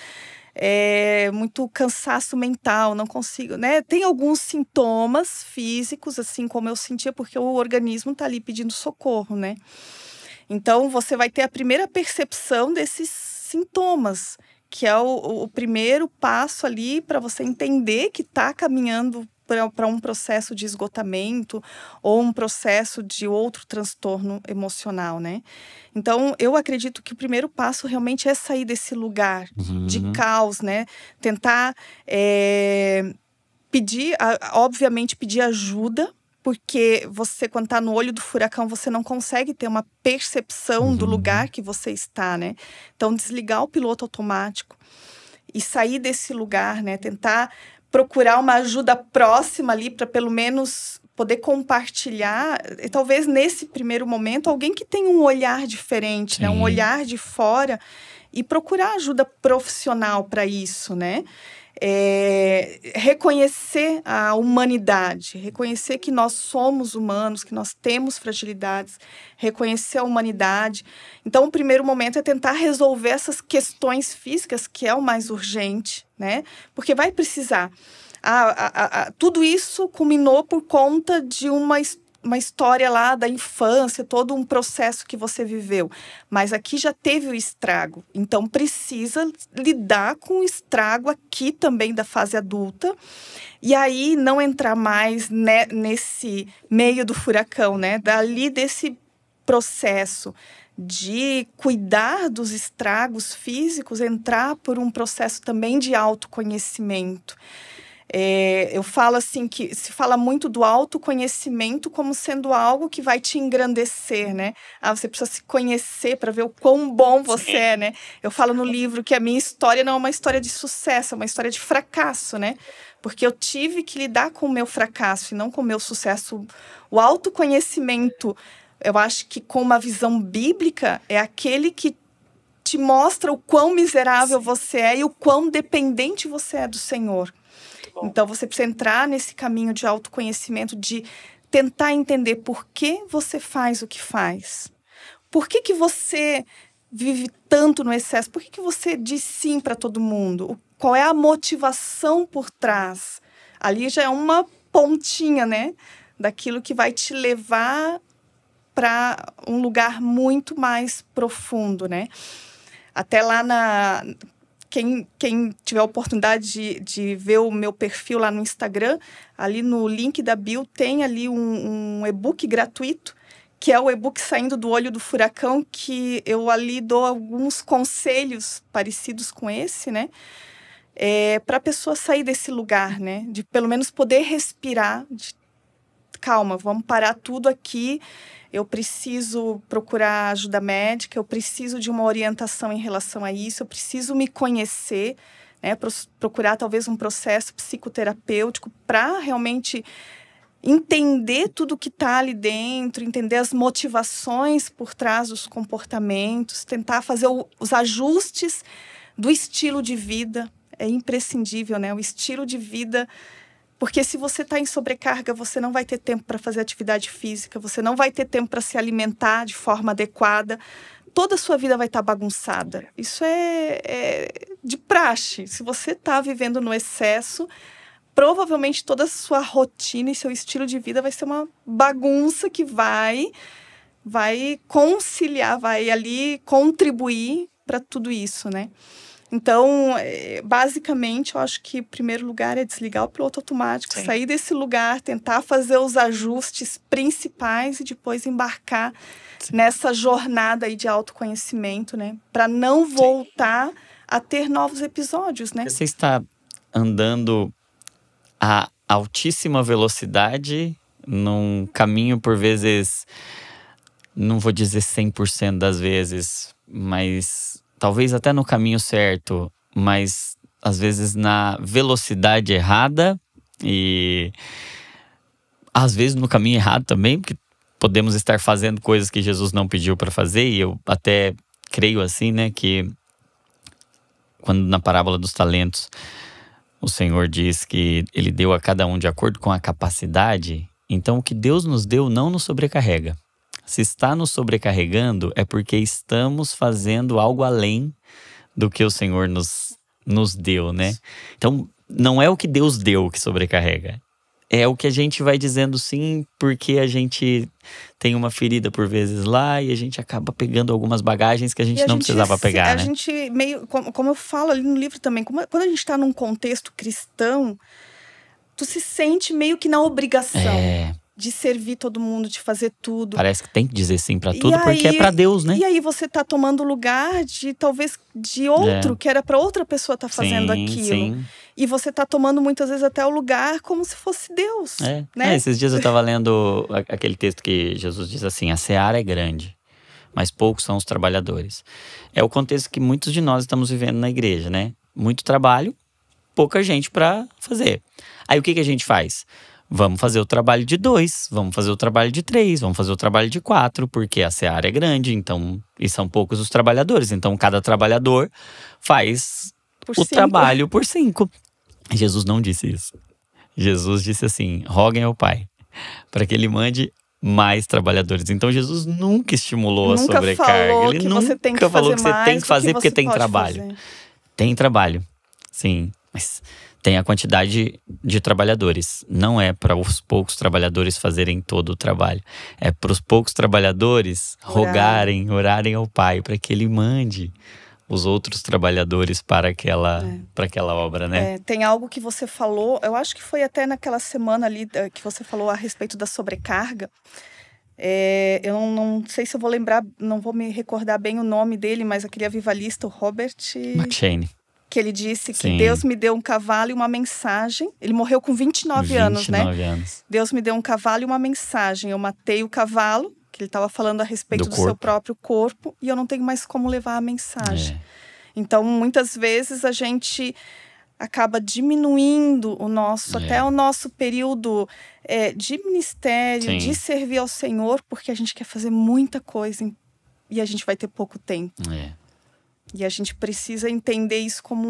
Muito cansaço mental, não consigo, né? Tem alguns sintomas físicos, assim como eu sentia, porque o organismo tá ali pedindo socorro, né? Então, você vai ter a primeira percepção desses sintomas, que é o primeiro passo ali para você entender que tá caminhando para um processo de esgotamento ou um processo de outro transtorno emocional, né? Então, eu acredito que o primeiro passo realmente é sair desse lugar de caos, né? Tentar obviamente, pedir ajuda, porque você, quando está no olho do furacão, você não consegue ter uma percepção do lugar que você está, né? Então, desligar o piloto automático e sair desse lugar, né? Tentar procurar uma ajuda próxima ali para pelo menos poder compartilhar, e talvez nesse primeiro momento, alguém que tenha um olhar diferente, né? Um olhar de fora, e procurar ajuda profissional para isso, né? Reconhecer a humanidade, reconhecer que nós somos humanos, que nós temos fragilidades, reconhecer a humanidade. Então, o primeiro momento é tentar resolver essas questões físicas, que é o mais urgente, né? Porque vai precisar. Tudo isso culminou por conta de uma história lá da infância, todo um processo que você viveu. Mas aqui já teve o estrago. Então, precisa lidar com o estrago aqui também da fase adulta. E aí, não entrar mais, né, nesse meio do furacão, né? Dali desse processo de cuidar dos estragos físicos, entrar por um processo também de autoconhecimento. Eu falo assim que se fala muito do autoconhecimento como sendo algo que vai te engrandecer, né? Você precisa se conhecer para ver o quão bom você é, né? Eu falo no livro que a minha história não é uma história de sucesso, é uma história de fracasso, né? Porque eu tive que lidar com o meu fracasso e não com o meu sucesso. O autoconhecimento, eu acho que com uma visão bíblica, é aquele que te mostra o quão miserável você é e o quão dependente você é do Senhor. Então, você precisa entrar nesse caminho de autoconhecimento, de tentar entender por que você faz o que faz. Por que você vive tanto no excesso? Por que você diz sim para todo mundo? Qual é a motivação por trás? Ali já é uma pontinha, né? Daquilo que vai te levar para um lugar muito mais profundo, né? Até lá Quem tiver a oportunidade de ver o meu perfil lá no Instagram, ali no link da bio tem ali um e-book gratuito, que é o e-book Saindo do Olho do Furacão, que eu ali dou alguns conselhos parecidos com esse, né? Para a pessoa sair desse lugar, né? De pelo menos poder respirar, calma, vamos parar tudo aqui. Eu preciso procurar ajuda médica, eu preciso de uma orientação em relação a isso, eu preciso me conhecer, né, procurar talvez um processo psicoterapêutico para realmente entender tudo que está ali dentro, entender as motivações por trás dos comportamentos, tentar fazer os ajustes do estilo de vida. É imprescindível, né? O estilo de vida, porque se você está em sobrecarga, você não vai ter tempo para fazer atividade física, você não vai ter tempo para se alimentar de forma adequada, toda a sua vida vai estar bagunçada. Isso é de praxe. Se você está vivendo no excesso, provavelmente toda a sua rotina e seu estilo de vida vai ser uma bagunça que vai conciliar, vai ali contribuir para tudo isso, né? Então, basicamente, eu acho que o primeiro lugar é desligar o piloto automático, sim, sair desse lugar, tentar fazer os ajustes principais e depois embarcar, sim, nessa jornada aí de autoconhecimento, né? Para não voltar, sim, a ter novos episódios, né? Você está andando a altíssima velocidade num caminho, por vezes, não vou dizer 100% das vezes, mas talvez até no caminho certo, mas às vezes na velocidade errada e às vezes no caminho errado também, porque podemos estar fazendo coisas que Jesus não pediu para fazer. E eu até creio assim, né, que quando na parábola dos talentos o Senhor diz que Ele deu a cada um de acordo com a capacidade, então o que Deus nos deu não nos sobrecarrega. Se está nos sobrecarregando, é porque estamos fazendo algo além do que o Senhor nos deu, né? Então, não é o que Deus deu que sobrecarrega. É o que a gente vai dizendo sim, porque a gente tem uma ferida por vezes lá e a gente acaba pegando algumas bagagens que a gente não precisava pegar, né? A gente meio, como eu falo ali no livro também, quando a gente está num contexto cristão, tu se sente meio que na obrigação de servir todo mundo, de fazer tudo. Parece que tem que dizer sim pra tudo, porque é pra Deus, né? E aí você tá tomando lugar de talvez de outro, que era pra outra pessoa estar fazendo aquilo. Sim. E você tá tomando muitas vezes até o lugar como se fosse Deus, né? Esses dias eu tava lendo aquele texto que Jesus diz assim: a seara é grande, mas poucos são os trabalhadores. É o contexto que muitos de nós estamos vivendo na igreja, né? Muito trabalho, pouca gente pra fazer. Aí o que a gente faz? Vamos fazer o trabalho de 2, vamos fazer o trabalho de 3, vamos fazer o trabalho de 4, porque a seara é grande, então, e são poucos os trabalhadores. Então, cada trabalhador faz o trabalho por 5. Jesus não disse isso. Jesus disse assim: roguem ao Pai, para que Ele mande mais trabalhadores. Então, Jesus nunca estimulou a sobrecarga. Ele nunca falou que você tem que fazer porque tem trabalho. Tem trabalho, sim, mas tem a quantidade de trabalhadores. Não é para os poucos trabalhadores fazerem todo o trabalho. É para os poucos trabalhadores orarem ao Pai, para que Ele mande os outros trabalhadores para aquela obra, né? Tem algo que você falou, eu acho que foi até naquela semana ali que você falou a respeito da sobrecarga. Eu não sei se eu vou lembrar, não vou me recordar bem o nome dele, mas aquele avivalista, o Robert McCheyne, que ele disse que Deus me deu um cavalo e uma mensagem. Ele morreu com 29 anos, né? 29 anos. Deus me deu um cavalo e uma mensagem. Eu matei o cavalo, que ele estava falando a respeito do seu próprio corpo, e eu não tenho mais como levar a mensagem. Então, muitas vezes a gente acaba diminuindo até o nosso período de ministério, de servir ao Senhor, porque a gente quer fazer muita coisa e a gente vai ter pouco tempo. E a gente precisa entender isso como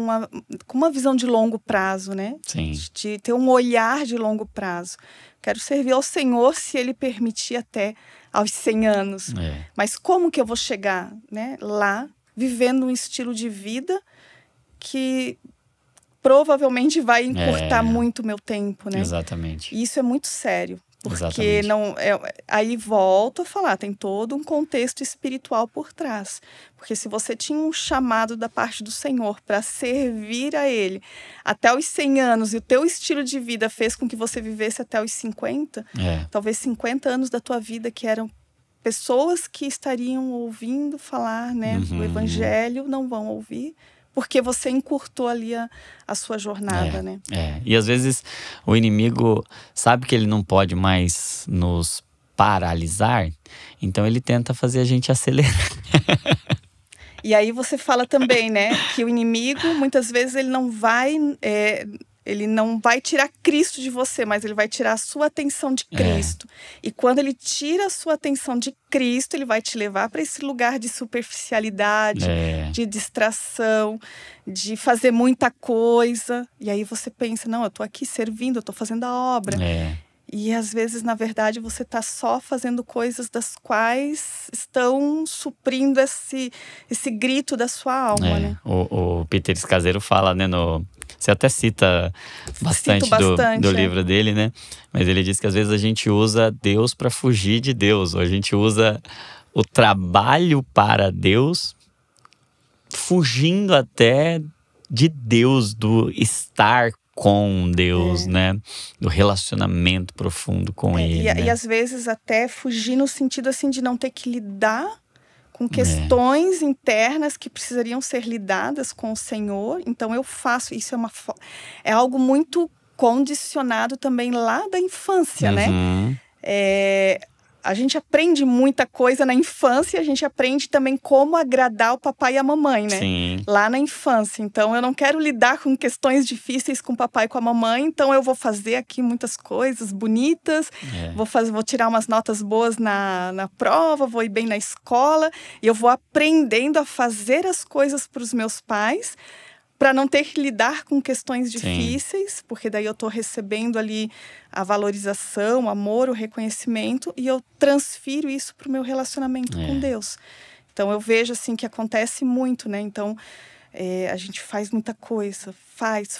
uma visão de longo prazo, né? Sim. De ter um olhar de longo prazo. Quero servir ao Senhor se Ele permitir até aos 100 anos. Mas como que eu vou chegar, né, lá, vivendo um estilo de vida que provavelmente vai encurtar muito o meu tempo, né? Exatamente. E isso é muito sério. Porque aí volto a falar, tem todo um contexto espiritual por trás. Porque se você tinha um chamado da parte do Senhor para servir a Ele até os 100 anos e o teu estilo de vida fez com que você vivesse até os 50, talvez 50 anos da tua vida que eram pessoas que estariam ouvindo falar, né, o Evangelho, não vão ouvir. Porque você encurtou ali a sua jornada, né? E às vezes o inimigo sabe que ele não pode mais nos paralisar, então ele tenta fazer a gente acelerar. E aí você fala também, né? Que o inimigo, muitas vezes, ele não vai ele não vai tirar Cristo de você, mas ele vai tirar a sua atenção de Cristo. E quando ele tira a sua atenção de Cristo, ele vai te levar para esse lugar de superficialidade, de distração, de fazer muita coisa. E aí você pensa, não, eu tô aqui servindo, eu tô fazendo a obra. E às vezes, na verdade, você está só fazendo coisas das quais estão suprindo esse grito da sua alma, né? O Peter Escaseiro fala, né, você até cita bastante do livro dele, né? Mas ele diz que às vezes a gente usa Deus para fugir de Deus. Ou a gente usa o trabalho para Deus, fugindo até de Deus, do estar com Deus, né? Do relacionamento profundo com Ele. E às vezes até fugir no sentido assim de não ter que lidar com questões internas que precisariam ser lidadas com o Senhor. Então eu faço, isso é algo muito condicionado também lá da infância, né? A gente aprende muita coisa na infância, a gente aprende também como agradar o papai e a mamãe, né? Sim. Lá na infância. Então, eu não quero lidar com questões difíceis com o papai e com a mamãe, então eu vou fazer aqui muitas coisas bonitas, vou tirar umas notas boas na prova, vou ir bem na escola, e eu vou aprendendo a fazer as coisas para os meus pais, para não ter que lidar com questões difíceis, porque daí eu estou recebendo ali a valorização, o amor, o reconhecimento, e eu transfiro isso para o meu relacionamento com Deus. Então eu vejo assim que acontece muito, né? Então a gente faz muita coisa, faz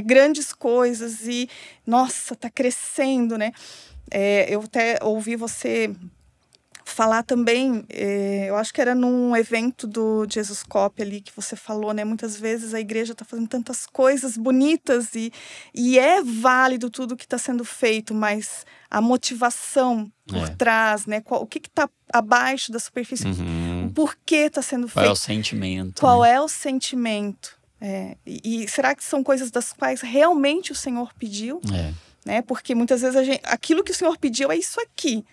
grandes coisas e, nossa, tá crescendo, né? Eu até ouvi você falar também, eu acho que era num evento do Jesus Cop ali que você falou, né? Muitas vezes a igreja está fazendo tantas coisas bonitas e é válido tudo que está sendo feito, mas a motivação por trás, né? O que está abaixo da superfície? O porquê está sendo feito? Qual é o sentimento? Qual é o sentimento? E será que são coisas das quais realmente o Senhor pediu? Né? Porque muitas vezes aquilo que o Senhor pediu é isso aqui.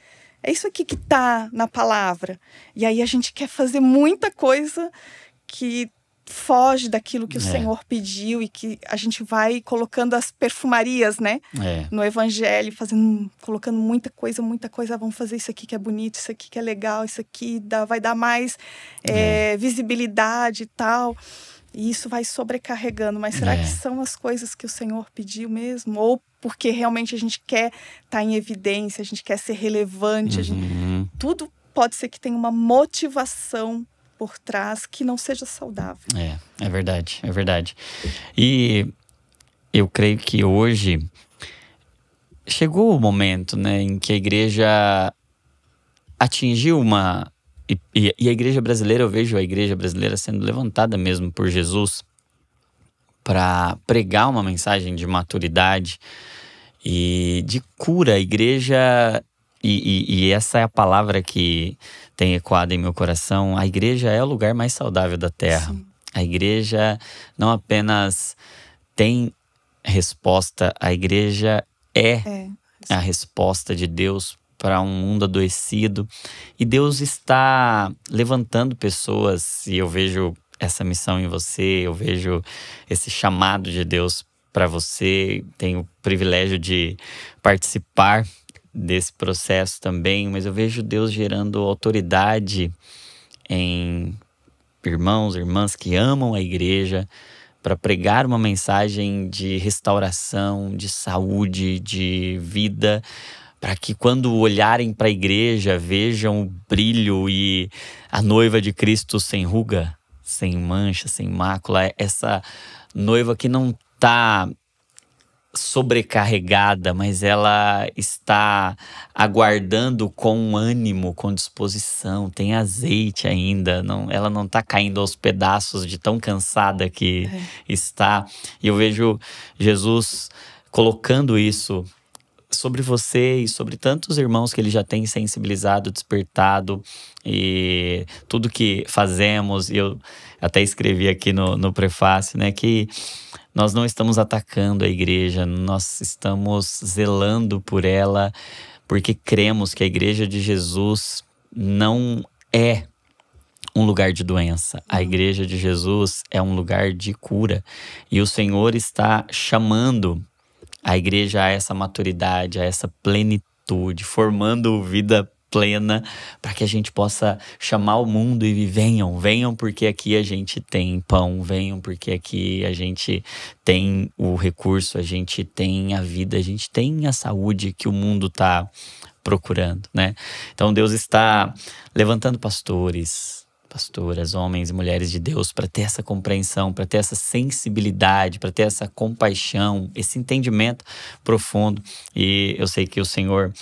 É isso aqui que está na palavra. E aí a gente quer fazer muita coisa que foge daquilo que o Senhor pediu e que a gente vai colocando as perfumarias, né? No evangelho, colocando muita coisa. Vamos fazer isso aqui que é bonito, isso aqui que é legal, isso aqui vai dar mais visibilidade e tal. E isso vai sobrecarregando. Mas será que são as coisas que o Senhor pediu mesmo? Ou porque realmente a gente quer estar em evidência, a gente quer ser relevante. Tudo pode ser que tenha uma motivação por trás que não seja saudável. É verdade. E eu creio que hoje chegou o momento, né, em que a igreja atingiu E a igreja brasileira, eu vejo a igreja brasileira sendo levantada mesmo por Jesus para pregar uma mensagem de maturidade e de cura. A igreja, e essa é a palavra que tem ecoado em meu coração, a igreja é o lugar mais saudável da terra. Sim. A igreja não apenas tem resposta, a igreja é a resposta de Deus para um mundo adoecido. E Deus está levantando pessoas, e eu vejo essa missão em você, eu vejo esse chamado de Deus para você. Tenho o privilégio de participar desse processo também, mas eu vejo Deus gerando autoridade em irmãos, irmãs que amam a igreja, para pregar uma mensagem de restauração, de saúde, de vida, para que quando olharem para a igreja vejam o brilho e a noiva de Cristo sem ruga, sem mancha, sem mácula. Essa noiva que não está sobrecarregada, mas ela está aguardando com ânimo, com disposição, tem azeite ainda, ela não está caindo aos pedaços de tão cansada que está. E eu vejo Jesus colocando isso sobre você e sobre tantos irmãos que ele já tem sensibilizado, despertado, e tudo que fazemos. E eu até escrevi aqui no prefácio, né, que nós não estamos atacando a igreja, nós estamos zelando por ela, porque cremos que a igreja de Jesus não é um lugar de doença. A igreja de Jesus é um lugar de cura. E o Senhor está chamando a igreja a essa maturidade, a essa plenitude, formando vida plena para que a gente possa chamar o mundo e venham porque aqui a gente tem pão, venham porque aqui a gente tem o recurso, a gente tem a vida, a gente tem a saúde que o mundo está procurando, né? Então Deus está levantando pastores, pastoras, homens e mulheres de Deus para ter essa compreensão, para ter essa sensibilidade, para ter essa compaixão, esse entendimento profundo. E eu sei que o Senhor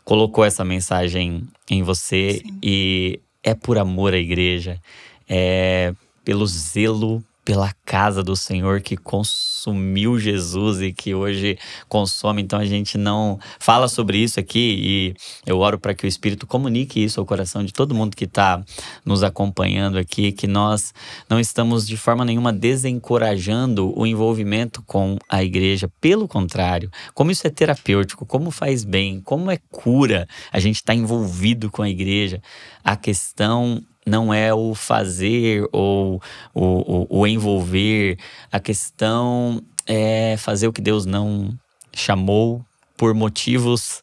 colocou essa mensagem em você. Sim. E é por amor à igreja, é pelo zelo pela casa do Senhor que consumiu Jesus e que hoje consome. Então a gente não fala sobre isso aqui e eu oro para que o Espírito comunique isso ao coração de todo mundo que está nos acompanhando aqui, que nós não estamos de forma nenhuma desencorajando o envolvimento com a igreja. Pelo contrário, como isso é terapêutico, como faz bem, como é cura a gente estar envolvido com a igreja. A questão não é o fazer ou o envolver. A questão é fazer o que Deus não chamou por motivos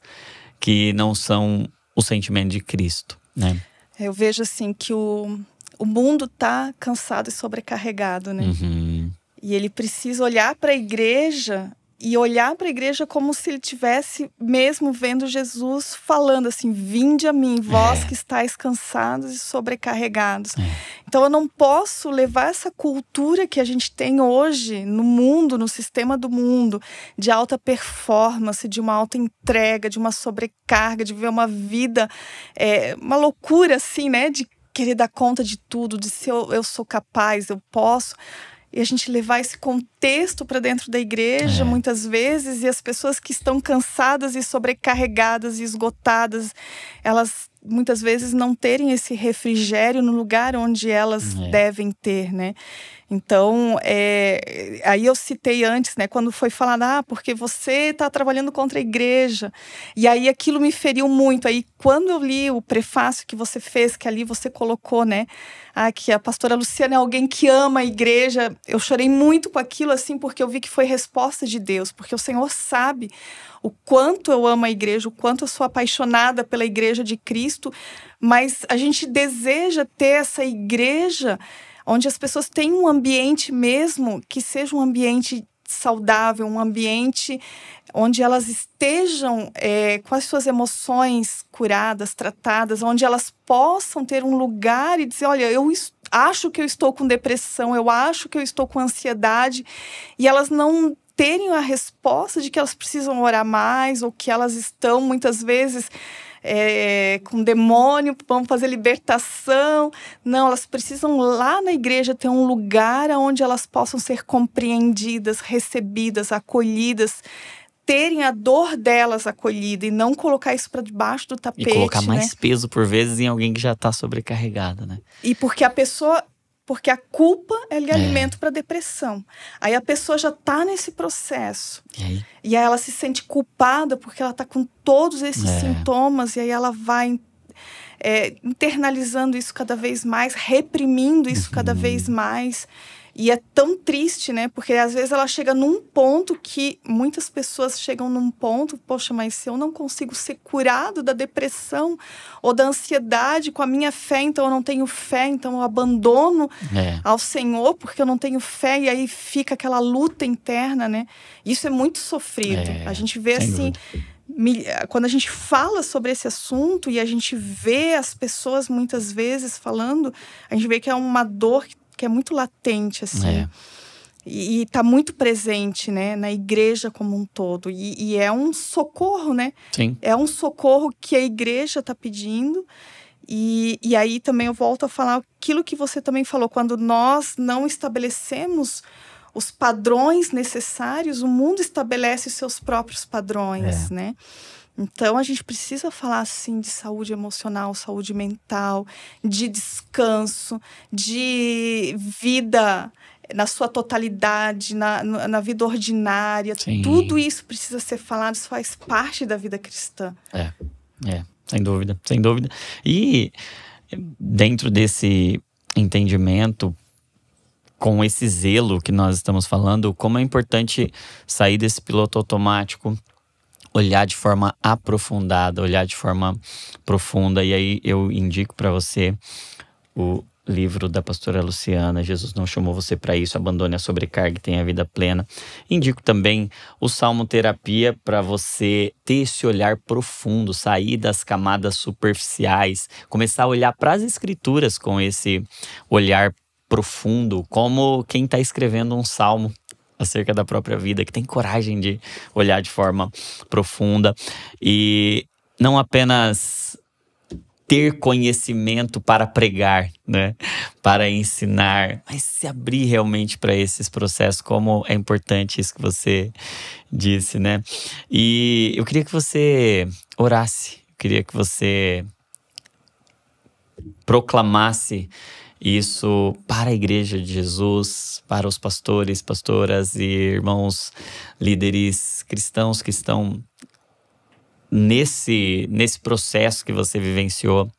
que não são o sentimento de Cristo, né? Eu vejo assim que o mundo está cansado e sobrecarregado, né? Uhum. E ele precisa olhar para a igreja e olhar para a igreja como se ele tivesse mesmo vendo Jesus falando assim: vinde a mim, vós que estáis cansados e sobrecarregados. Então eu não posso levar essa cultura que a gente tem hoje no mundo, no sistema do mundo, de alta performance, de uma alta entrega, de uma sobrecarga, de viver uma vida, uma loucura assim, né? De querer dar conta de tudo, de se eu sou capaz, eu posso. E a gente levar esse contexto para dentro da igreja, muitas vezes, e as pessoas que estão cansadas e sobrecarregadas e esgotadas, elas muitas vezes não terem esse refrigério no lugar onde elas devem ter, né? Então, aí eu citei antes, né, quando foi falado, porque você está trabalhando contra a igreja. E aí aquilo me feriu muito. Aí quando eu li o prefácio que você fez, que ali você colocou, né, que a pastora Luciana é alguém que ama a igreja, eu chorei muito com aquilo, assim, porque eu vi que foi resposta de Deus. Porque o Senhor sabe o quanto eu amo a igreja, o quanto eu sou apaixonada pela igreja de Cristo. Mas a gente deseja ter essa igreja onde as pessoas têm um ambiente mesmo que seja um ambiente saudável, um ambiente onde elas estejam com as suas emoções curadas, tratadas, onde elas possam ter um lugar e dizer, olha, eu acho que eu estou com depressão, eu acho que eu estou com ansiedade, e elas não terem a resposta de que elas precisam orar mais, ou que elas estão muitas vezes com demônio, vamos fazer libertação. Não, elas precisam lá na igreja ter um lugar onde elas possam ser compreendidas, recebidas, acolhidas, terem a dor delas acolhida e não colocar isso para debaixo do tapete. E colocar mais, né? Peso por vezes em alguém que já está sobrecarregada, né? E porque a culpa é alimento para depressão. Aí a pessoa já está nesse processo. E aí ela se sente culpada porque ela está com todos esses sintomas. E aí ela vai internalizando isso cada vez mais, reprimindo isso cada vez mais. E é tão triste, né? Porque às vezes ela chega num ponto que muitas pessoas chegam num ponto, poxa, mas se eu não consigo ser curado da depressão ou da ansiedade com a minha fé, então eu não tenho fé, então eu abandono ao Senhor porque eu não tenho fé, e aí fica aquela luta interna, né? Isso é muito sofrido. A gente vê assim, quando a gente fala sobre esse assunto e a gente vê as pessoas muitas vezes falando, a gente vê que é uma dor que é muito latente, assim. E está muito presente, né, na igreja como um todo. E é um socorro, né? Sim. É um socorro que a igreja está pedindo. E aí também eu volto a falar aquilo que você também falou. Quando nós não estabelecemos os padrões necessários, o mundo estabelece os seus próprios padrões, né? Então, a gente precisa falar, assim, de saúde emocional, saúde mental, de descanso, de vida na sua totalidade, na vida ordinária. Sim. Tudo isso precisa ser falado, isso faz parte da vida cristã. Sem dúvida, sem dúvida. E dentro desse entendimento, com esse zelo que nós estamos falando, como é importante sair desse piloto automático, olhar de forma aprofundada, olhar de forma profunda. E aí eu indico para você o livro da pastora Luciana, Jesus não chamou você para isso, abandone a sobrecarga e tenha a vida plena. Indico também o Salmo Terapia para você ter esse olhar profundo, sair das camadas superficiais, começar a olhar para as escrituras com esse olhar profundo, como quem está escrevendo um salmo acerca da própria vida, que tem coragem de olhar de forma profunda e não apenas ter conhecimento para pregar, né? Para ensinar, mas se abrir realmente para esses processos, como é importante isso que você disse, né? E eu queria que você orasse, eu queria que você proclamasse isso para a Igreja de Jesus, para os pastores, pastoras e irmãos líderes cristãos que estão nesse processo que você vivenciou.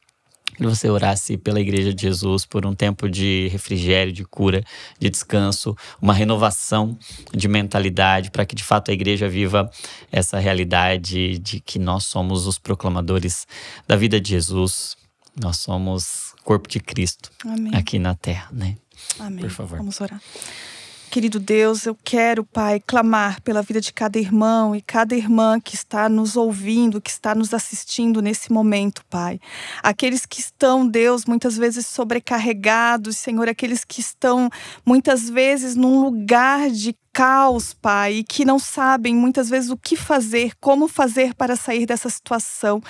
Que você orasse pela Igreja de Jesus por um tempo de refrigério, de cura, de descanso, uma renovação de mentalidade, para que de fato a Igreja viva essa realidade de que nós somos os proclamadores da vida de Jesus. Nós somos corpo de Cristo. Amém. Aqui na terra, né? Amém. Por favor. Vamos orar. Querido Deus, eu quero, Pai, clamar pela vida de cada irmão e cada irmã que está nos ouvindo, que está nos assistindo nesse momento, Pai. Aqueles que estão, Deus, muitas vezes sobrecarregados, Senhor, aqueles que estão muitas vezes num lugar de caos, Pai, e que não sabem muitas vezes o que fazer, como fazer para sair dessa situação.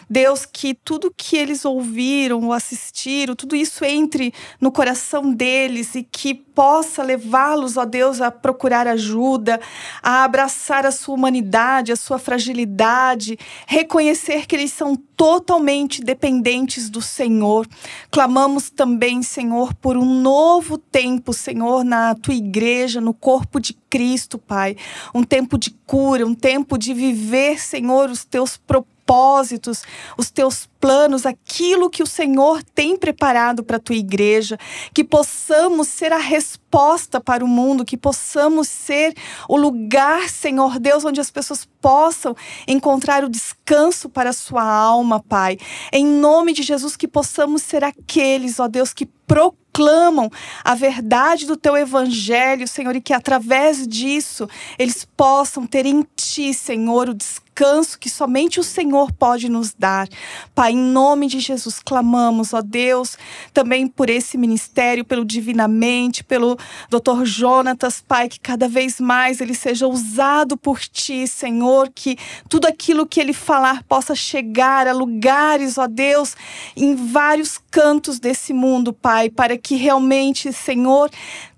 Deus, que tudo que eles ouviram ou assistiram, tudo isso entre no coração deles e que possa levá-los, ó Deus, a procurar ajuda, a abraçar a sua humanidade, a sua fragilidade, reconhecer que eles são totalmente dependentes do Senhor. Clamamos também, Senhor, por um novo tempo, Senhor, na tua igreja, no corpo de Cristo, Pai. Um tempo de cura, um tempo de viver, Senhor, os teus propósitos, os teus planos, aquilo que o Senhor tem preparado para a tua igreja, que possamos ser a resposta para o mundo, que possamos ser o lugar, Senhor Deus, onde as pessoas possam encontrar o descanso para a sua alma, Pai. Em nome de Jesus, que possamos ser aqueles, ó Deus, que proclamam a verdade do teu evangelho, Senhor, e que através disso eles possam ter em ti, Senhor, o descanso que somente o Senhor pode nos dar. Pai, em nome de Jesus, clamamos, ó Deus, também por esse ministério, pelo Divinamente, pelo Dr. Jonatas, Pai, que cada vez mais ele seja usado por ti, Senhor, que tudo aquilo que ele falar possa chegar a lugares, ó Deus, em vários cantos desse mundo, Pai, para que realmente, Senhor,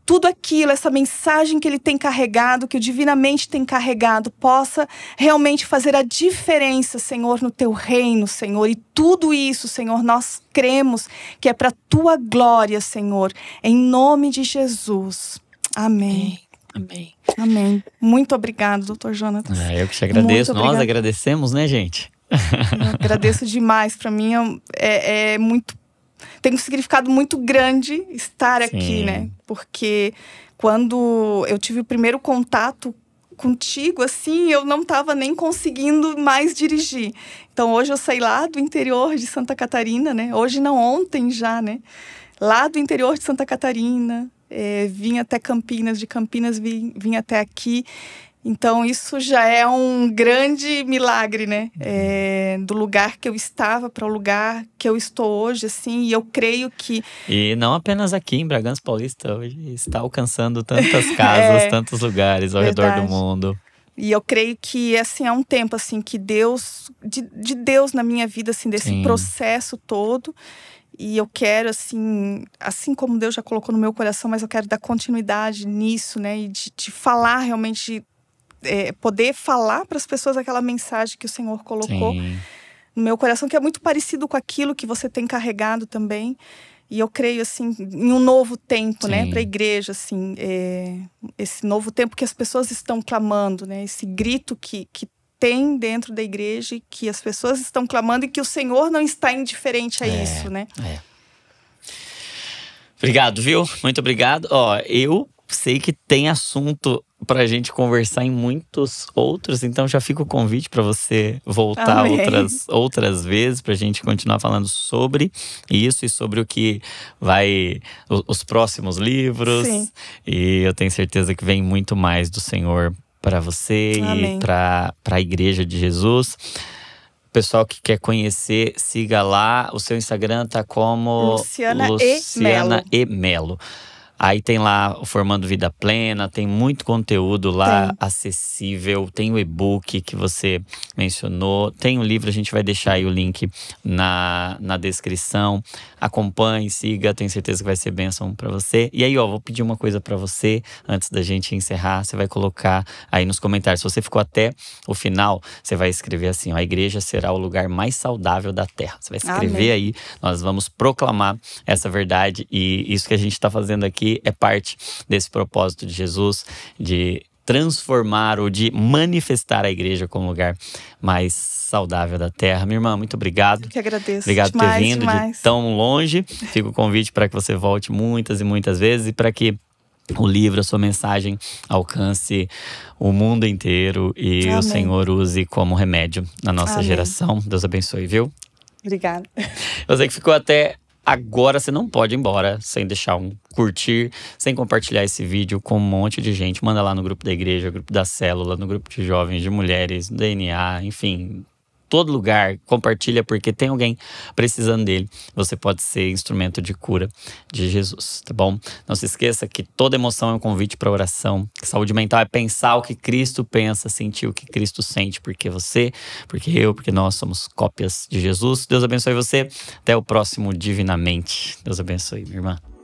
tudo aquilo, essa mensagem que ele tem carregado, que o Divinamente tem carregado, possa realmente fazer a diferença, Senhor, no teu reino, Senhor. E tudo isso, Senhor, nós cremos que é para a tua glória, Senhor. Em nome de Jesus. Amém. Amém. Amém. Muito obrigado, Dr. Jonatas. Eu que te agradeço. Nós agradecemos, né, gente? Eu agradeço demais. Para mim é muito... Tem um significado muito grande estar aqui, né? Porque quando eu tive o primeiro contato contigo, assim, eu não estava nem conseguindo mais dirigir. Então, hoje eu saí lá do interior de Santa Catarina, né? Hoje não, ontem já, né? Lá do interior de Santa Catarina, vim até Campinas, de Campinas vim até aqui. Então, isso já é um grande milagre, né? Do lugar que eu estava para o lugar que eu estou hoje, assim. E eu creio que... E não apenas aqui em Bragança Paulista, hoje está alcançando tantas casas, tantos lugares ao redor do mundo. E eu creio que, assim, é um tempo, assim, que Deus... De Deus na minha vida, assim, desse processo todo. E eu quero, assim como Deus já colocou no meu coração, mas eu quero dar continuidade nisso, né? E de falar realmente... poder falar para as pessoas aquela mensagem que o Senhor colocou no meu coração, que é muito parecido com aquilo que você tem carregado também. E eu creio, assim, em um novo tempo, né, para a igreja, assim, esse novo tempo que as pessoas estão clamando, né, esse grito que tem dentro da igreja e que as pessoas estão clamando e que o Senhor não está indiferente a isso, né? Obrigado, viu? Muito obrigado. Ó, eu sei que tem assunto pra gente conversar em muitos outros, então já fica o convite para você voltar outras vezes pra gente continuar falando sobre isso e sobre o que vai os próximos livros. Sim. E eu tenho certeza que vem muito mais do Senhor para você Amém. e para a Igreja de Jesus. Pessoal que quer conhecer, siga lá. O seu Instagram tá como Luciana E. Melo. Aí tem lá o Formando Vida Plena, tem muito conteúdo lá acessível. Tem o e-book que você mencionou, tem o livro, a gente vai deixar aí o link na descrição. Acompanhe, siga, tenho certeza que vai ser bênção para você. E aí, ó, vou pedir uma coisa para você antes da gente encerrar. Você vai colocar aí nos comentários. Se você ficou até o final, você vai escrever assim, ó: a igreja será o lugar mais saudável da terra. Você vai escrever aí, nós vamos proclamar essa verdade. E isso que a gente está fazendo aqui é parte desse propósito de Jesus, de transformar ou de manifestar a igreja como lugar mais saudável da terra. Minha irmã, muito obrigado. Eu que agradeço. Obrigado por ter vindo de tão longe. Fica o convite para que você volte muitas e muitas vezes e para que o livro, a sua mensagem alcance o mundo inteiro e o Senhor use como remédio na nossa geração. Deus abençoe, viu? Obrigada. Você que ficou até agora, você não pode ir embora sem deixar um curtir, sem compartilhar esse vídeo com um monte de gente. Manda lá no grupo da igreja, grupo da célula, no grupo de jovens, de mulheres, DNA, enfim, todo lugar. Compartilha porque tem alguém precisando dele. Você pode ser instrumento de cura de Jesus, tá bom? Não se esqueça que toda emoção é um convite para oração. Saúde mental é pensar o que Cristo pensa, sentir o que Cristo sente, porque você, porque eu, porque nós somos cópias de Jesus. Deus abençoe você. Até o próximo Divinamente. Deus abençoe, minha irmã.